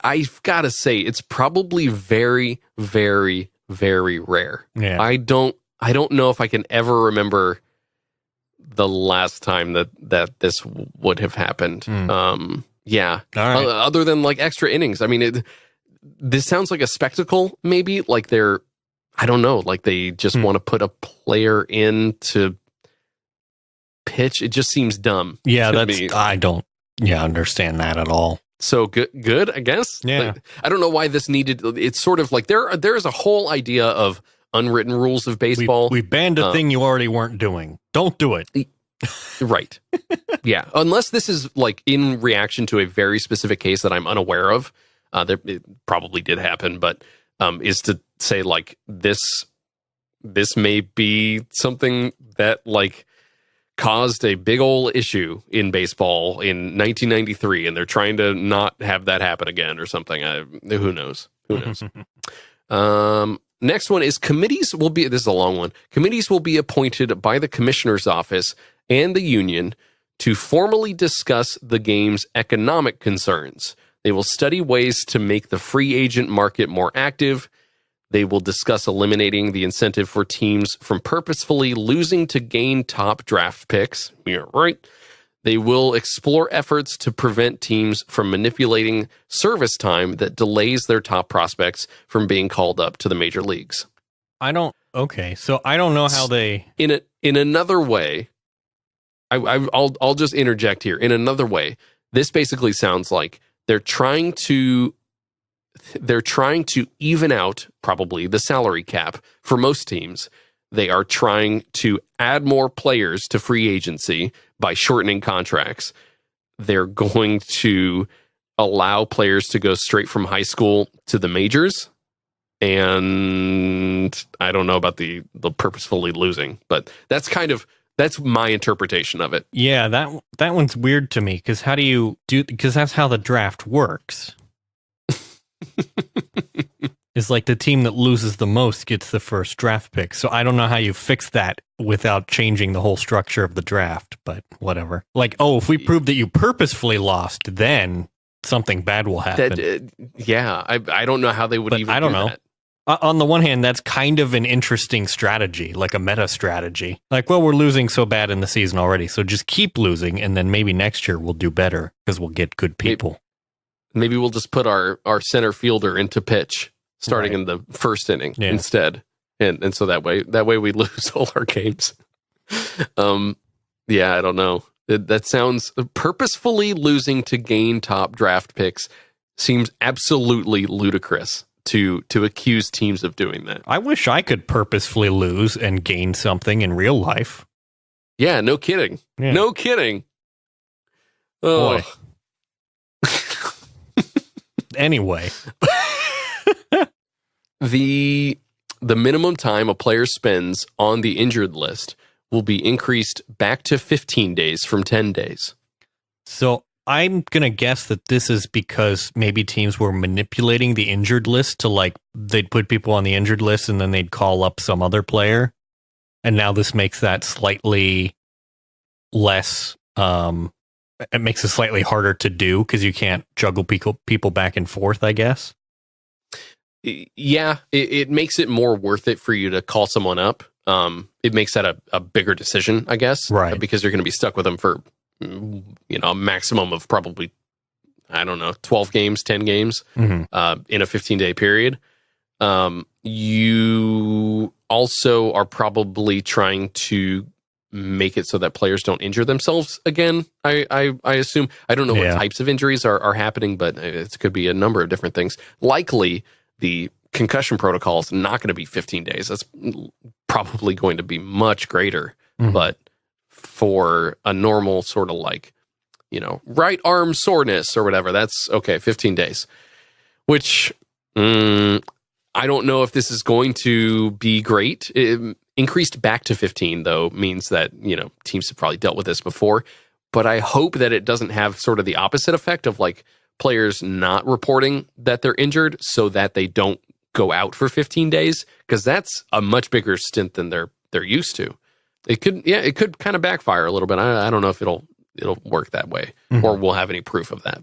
I've got to say, it's probably very, very, very rare. Yeah. I don't know if I can ever remember the last time that this would have happened. Yeah. All right. Other than like extra innings. I mean, this sounds like a spectacle, maybe. Like I don't know, like they just want to put a player in to pitch. It just seems dumb. Yeah, I don't understand that at all. So good, I guess. Yeah. Like, I don't know why this needed. It's sort of like there is a whole idea of unwritten rules of baseball. We banned a thing you already weren't doing. Don't do it. Right. Yeah. Unless this is like in reaction to a very specific case that I'm unaware of. It probably did happen, but is to say like this may be something that like caused a big old issue in baseball in 1993, and they're trying to not have that happen again or something. Who knows? Next one is committees will be, this is a long one. Committees will be appointed by the commissioner's office and the union to formally discuss the game's economic concerns. They will study ways to make the free agent market more active. They will discuss eliminating the incentive for teams from purposefully losing to gain top draft picks. Yeah, right. They will explore efforts to prevent teams from manipulating service time that delays their top prospects from being called up to the major leagues. So I don't know how they... In another way, I'll just interject here. In another way, this basically sounds like they're trying to even out probably the salary cap for most teams. They are trying to add more players to free agency by shortening contracts. They're going to allow players to go straight from high school to the majors. And I don't know about the purposefully losing, but that's my interpretation of it. Yeah, that one's weird to me, because how do you do, because that's how the draft works. It's like the team that loses the most gets the first draft pick. So I don't know how you fix that without changing the whole structure of the draft, but whatever. Like, if we prove that you purposefully lost, then something bad will happen. I don't know how they would even do that. On the one hand, that's kind of an interesting strategy, like a meta strategy. Like, well, we're losing so bad in the season already, so just keep losing, and then maybe next year we'll do better because we'll get good people. Maybe we'll just put our center fielder into pitch starting in the first inning instead. And so that way we lose all our games. I don't know. That sounds purposefully losing to gain top draft picks seems absolutely ludicrous to accuse teams of doing that. I wish I could purposefully lose and gain something in real life. Yeah, no kidding. Yeah. No kidding. Oh. Boy. Anyway. The minimum time a player spends on the injured list will be increased back to 15 days from 10 days. So I'm going to guess that this is because maybe teams were manipulating the injured list to, like, they'd put people on the injured list and then they'd call up some other player. And now this makes that slightly less it makes it slightly harder to do because you can't juggle people back and forth, I guess. Yeah, it makes it more worth it for you to call someone up. It makes that a bigger decision, I guess, right? Because you're going to be stuck with them for, a maximum of probably, 12 games, 10 games in a 15-day period. You also are probably trying to make it so that players don't injure themselves again. I assume. I don't know what types of injuries are happening, but it could be a number of different things. Likely, the concussion protocol is not going to be 15 days. That's probably going to be much greater. But for a normal sort of like, right arm soreness or whatever, that's okay, 15 days. Which I don't know if this is going to be great. Increased back to 15, though, means that, teams have probably dealt with this before. But I hope that it doesn't have sort of the opposite effect of like players not reporting that they're injured so that they don't go out for 15 days, because that's a much bigger stint than they're used to. It could kind of backfire a little bit. I don't know if it'll work that way or we'll have any proof of that.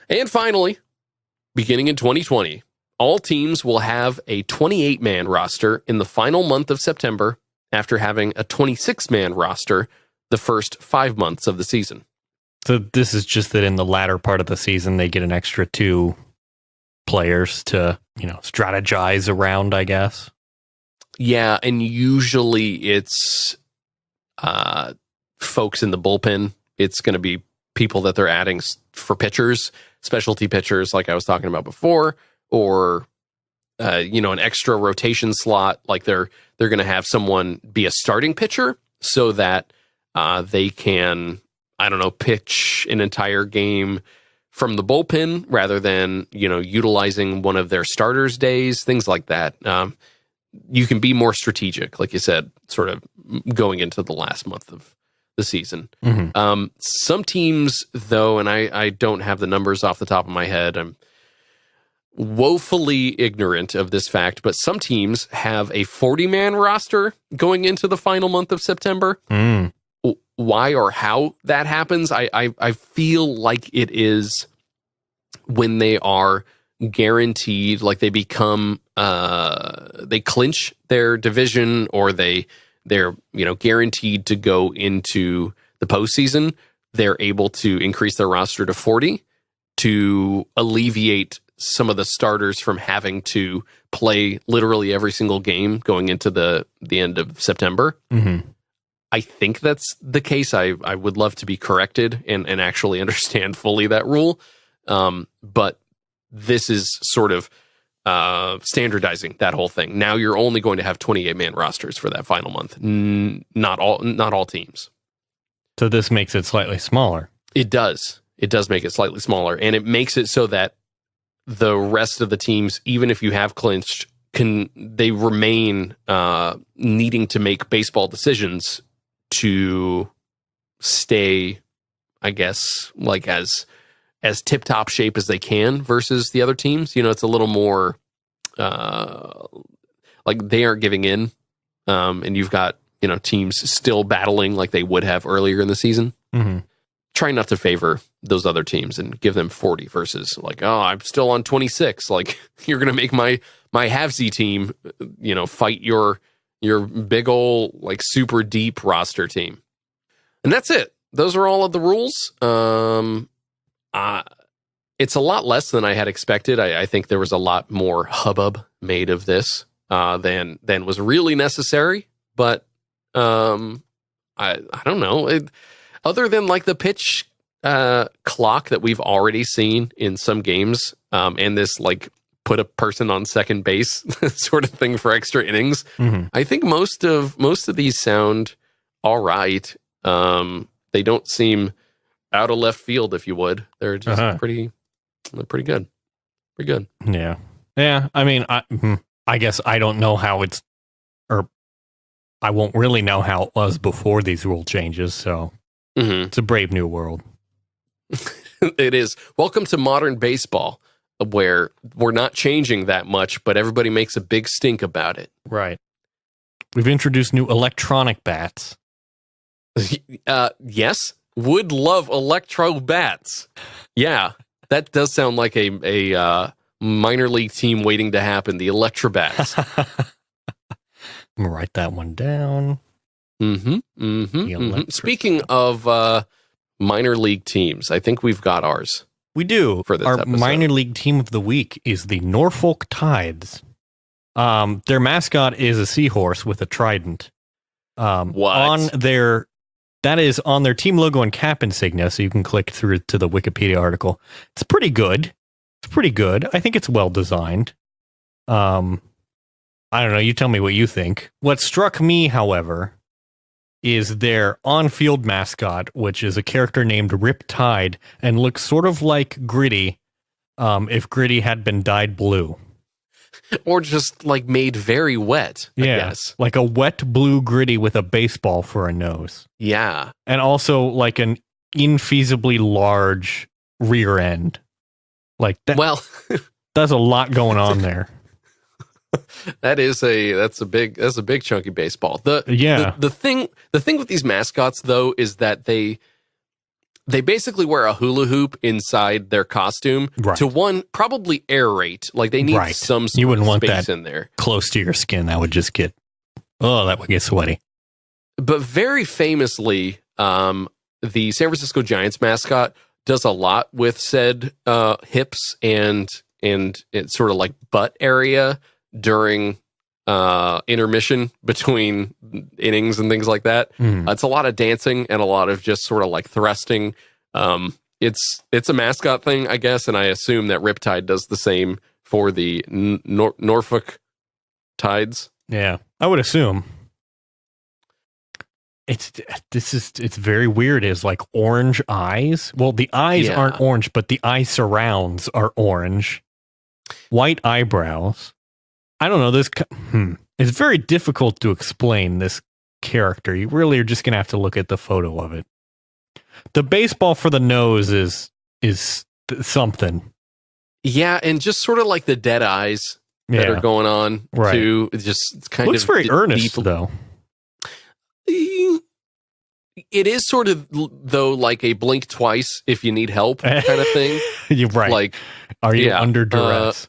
And finally, beginning in 2020, all teams will have a 28-man roster in the final month of September after having a 26-man roster the first 5 months of the season. So this is just that in the latter part of the season, they get an extra 2 players to, strategize around, I guess. Yeah, and usually it's folks in the bullpen. It's going to be people that they're adding for pitchers, specialty pitchers like I was talking about before, or an extra rotation slot. Like they're going to have someone be a starting pitcher so that they can, pitch an entire game from the bullpen rather than, utilizing one of their starters' days, things like that. You can be more strategic, like you said, sort of going into the last month of the season. Some teams, though, and I don't have the numbers off the top of my head, I'm woefully ignorant of this fact, but some teams have a 40-man roster going into the final month of September. Why or how that happens, I feel like it is when they are guaranteed, like they become, they clinch their division, or they're guaranteed to go into the postseason. They're able to increase their roster to 40 to alleviate some of the starters from having to play literally every single game going into the end of September. I think that's the case. I would love to be corrected and actually understand fully that rule. But this is sort of standardizing that whole thing. Now you're only going to have 28-man rosters for that final month. Not all teams. So this makes it slightly smaller. It does. It does make it slightly smaller, and it makes it so that the rest of the teams, even if you have clinched, they remain needing to make baseball decisions to stay, I guess, like as tip-top shape as they can versus the other teams. It's a little more like they aren't giving in, and you've got teams still battling like they would have earlier in the season. Try not to favor those other teams and give them 40 versus like, oh, I'm still on 26. Like, you're gonna make my halvesy team fight your big ol' like super deep roster team. And that's it. Those are all of the rules. It's a lot less than I had expected. I think there was a lot more hubbub made of this than was really necessary. But I don't know. Other than like the pitch clock that we've already seen in some games, and this like put a person on second base sort of thing for extra innings, I think most of these sound all right. They don't seem out of left field, if you would. They're just pretty good. Pretty good. Yeah. I mean, I guess I don't know how I won't really know how it was before these rule changes. So it's a brave new world. It is. Welcome to modern baseball, where we're not changing that much, but everybody makes a big stink about it. Right. We've introduced new electronic bats. Yes, would love electro bats. Yeah, that does sound like a minor league team waiting to happen. The Electrobats. I'm gonna write that one down. Speaking of minor league teams, I think we've got ours. We do. For this Our episode. minor league team of the week is the Norfolk Tides. Their mascot is a seahorse with a trident. What? That is on their team logo and cap insignia, so you can click through to the Wikipedia article. It's pretty good. I think it's well designed. I don't know. You tell me what you think. What struck me, however, is their on-field mascot, which is a character named Riptide and looks sort of like Gritty if Gritty had been dyed blue. Or just like made very wet, I guess. Like a wet blue Gritty with a baseball for a nose. Yeah. And also like an infeasibly large rear end. Like that. Well, there's a lot going on there. that's a big chunky baseball. The thing with these mascots though is that they basically wear a hula hoop inside their costume to probably aerate. Like they need some sort you wouldn't of want space that in there close to your skin. That would just that would get sweaty. But very famously, the San Francisco Giants mascot does a lot with said hips and it's sort of like butt area during intermission between innings and things like that. It's a lot of dancing and a lot of just sort of like thrusting. It's a mascot thing, I guess, and I assume that Riptide does the same for the Norfolk Tides. Yeah, I would assume. It's very weird. It's like orange eyes. Well, the eyes aren't orange, but the eye surrounds are orange. White eyebrows. I don't know. It's very difficult to explain this character. You really are just going to have to look at the photo of it. The baseball for the nose is something. Yeah, and just sort of like the dead eyes that are going on too. It just kind looks of very earnest though. It is sort of though like a blink twice if you need help kind of thing. You're right. Like, are you under duress?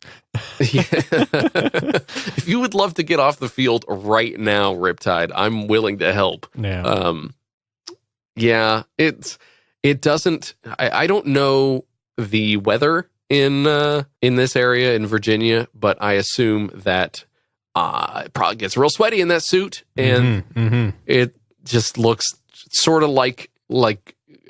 Yeah. If you would love to get off the field right now, Riptide, I'm willing to help. Yeah. It doesn't. I don't know the weather in this area in Virginia, but I assume that it probably gets real sweaty in that suit, and it just looks sort of like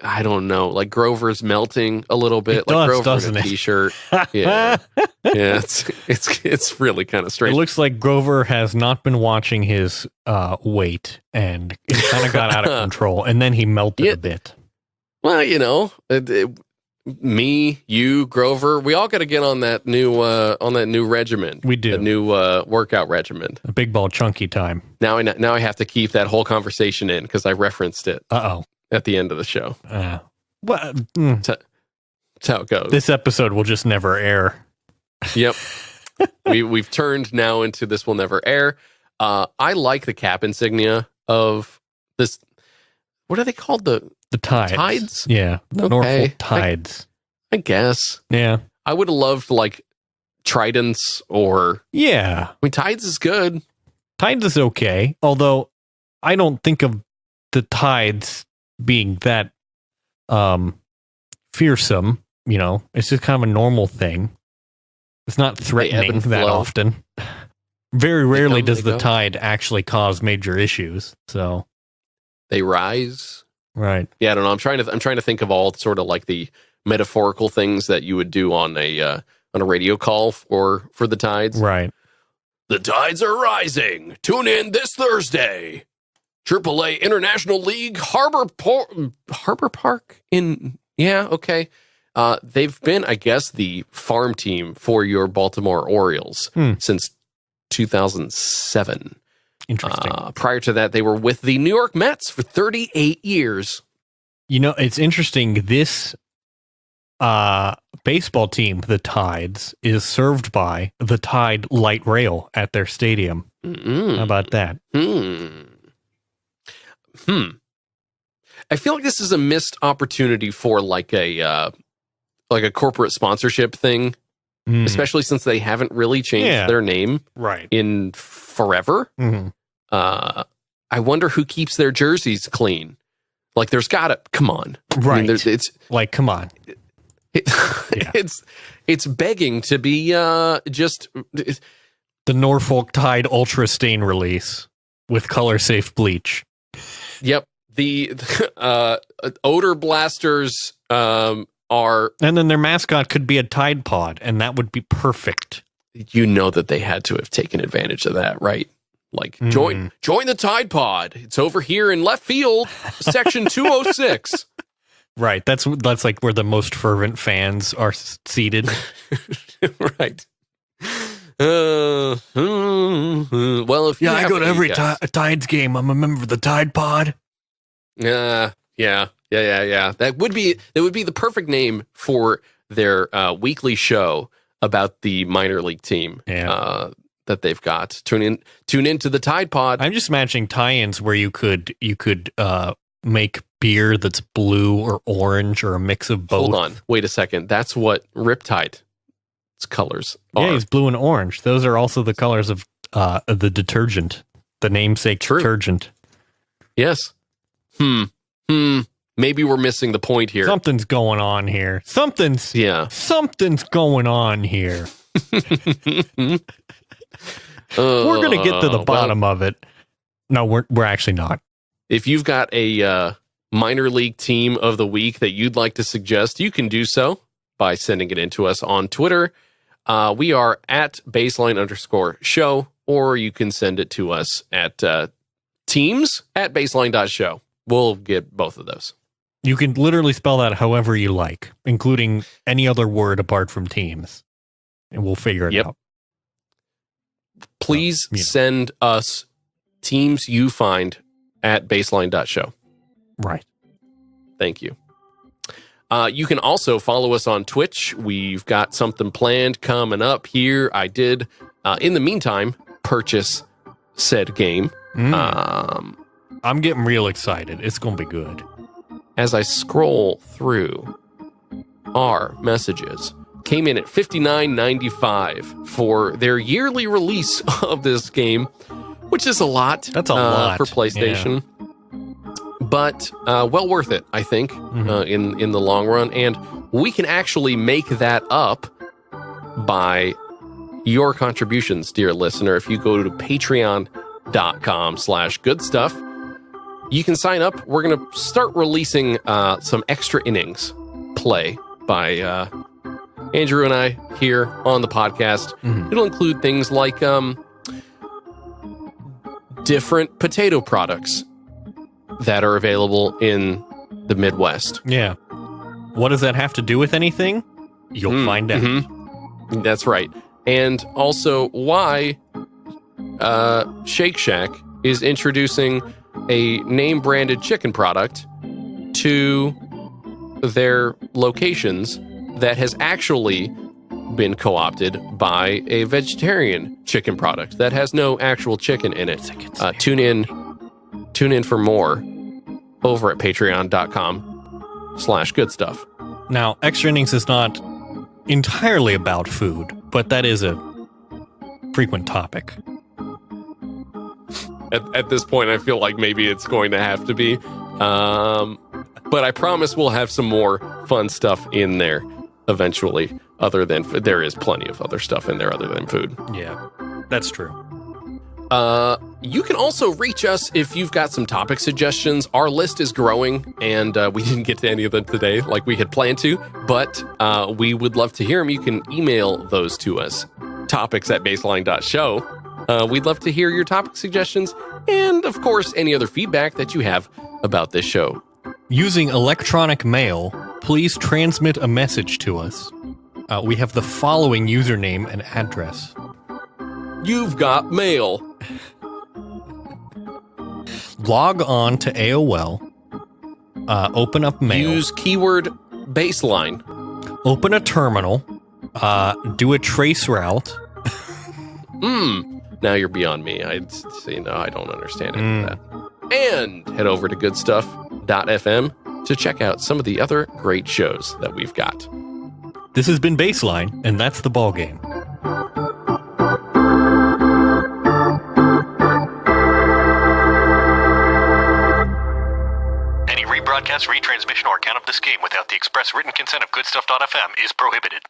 I don't know, like Grover's melting a little bit, like Grover in a t-shirt. Yeah, it's really kind of strange. It looks like Grover has not been watching his weight, and it kind of got out of control, and then he melted a bit. Well, you know, me, you, Grover, we all got to get on that new regimen. We do. The new workout regimen. A big ball chunky time. Now I have to keep that whole conversation in because I referenced it. At the end of the show. That's how it goes. This episode will just never air. Yep. We've turned now into this will never air. I like the cap insignia of this. What are they called? The Tides. Tides? Yeah. The Norfolk Tides. I guess. Yeah. I would have loved like tridents or... Yeah. I mean, Tides is good. Tides is okay. Although I don't think of the Tides being that fearsome, you know. It's just kind of a normal thing. It's not threatening that often. Very rarely does the tide actually cause major issues. So they rise. Right. Yeah, I don't know. I'm trying to think of all sort of like the metaphorical things that you would do on a radio call for the Tides. Right. The Tides are rising. Tune in this Thursday. AAA International League Harbor Park in okay. They've been, I guess, the farm team for your Baltimore Orioles since 2007. Interesting. Prior to that, they were with the New York Mets for 38 years. You know, it's interesting. This baseball team, the Tides, is served by the Tide Light Rail at their stadium. How about that? I feel like this is a missed opportunity for like a corporate sponsorship thing, especially since they haven't really changed their name in forever. I wonder who keeps their jerseys clean. Like, there's gotta come on, right? I mean, it's like, come on. It's begging to be just the Norfolk Tide Ultra Stain release with color safe bleach. Yep, the odor blasters are, and then their mascot could be a Tide Pod, and that would be perfect. You know that they had to have taken advantage of that, right? Like, join the Tide Pod. It's over here in left field, section 206. Right, that's like where the most fervent fans are seated. Right. Well, if I go to every Tides game. I'm a member of the Tide Pod. Yeah. That would be the perfect name for their weekly show about the minor league team that they've got. Tune into the Tide Pod. I'm just imagining tie-ins where you could make beer that's blue or orange or a mix of both. Hold on, wait a second. That's what Riptide's colors are. Yeah, he's blue and orange. Those are also the colors of the detergent, the namesake detergent. Yes. Maybe we're missing the point here. Something's going on here. Something's going on here. We're gonna get to the bottom of it. No, we're actually not. If you've got a minor league team of the week that you'd like to suggest, you can do so by sending it in to us on Twitter. We are at baseline_show, or you can send it to us at teams@baseline.show. We'll get both of those. You can literally spell that however you like, including any other word apart from teams, and we'll figure it out. Please send us teams you find at baseline.show. Right. Thank you. You can also follow us on Twitch. We've got something planned coming up here. I did, in the meantime, purchase said game. I'm getting real excited. It's going to be good. As I scroll through our messages, came in at $59.95 for their yearly release of this game, which is a lot. That's a lot for PlayStation. Yeah. But well worth it, I think, in the long run. And we can actually make that up by your contributions, dear listener. If you go to patreon.com/goodstuff, you can sign up. We're going to start releasing some extra innings play by Andrew and I here on the podcast. It'll include things like different potato products that are available in the Midwest. Yeah. What does that have to do with anything? You'll find out. That's right. And also why Shake Shack is introducing a name-branded chicken product to their locations that has actually been co-opted by a vegetarian chicken product that has no actual chicken in it. Tune in for more over at patreon.com/goodstuff. Now, Extra Innings is not entirely about food, but that is a frequent topic. At this point, I feel like maybe it's going to have to be. But I promise we'll have some more fun stuff in there eventually, other than there is plenty of other stuff in there other than food. Yeah, that's true. You can also reach us if you've got some topic suggestions. Our list is growing, and we didn't get to any of them today like we had planned to, but we would love to hear them. You can email those to us, topics@baseline.show. We'd love to hear your topic suggestions, and of course, any other feedback that you have about this show. Using electronic mail, please transmit a message to us. We have the following username and address. You've got mail. Log on to AOL, open up mail. Use keyword baseline. Open a terminal, do a trace route. Now you're beyond me. I don't understand any of that. And head over to Goodstuff.network Goodstuff.fm to check out some of the other great shows that we've got. This has been Baseline, and that's the ball game. Any rebroadcast, retransmission, or account of this game without the express written consent of Goodstuff.fm is prohibited.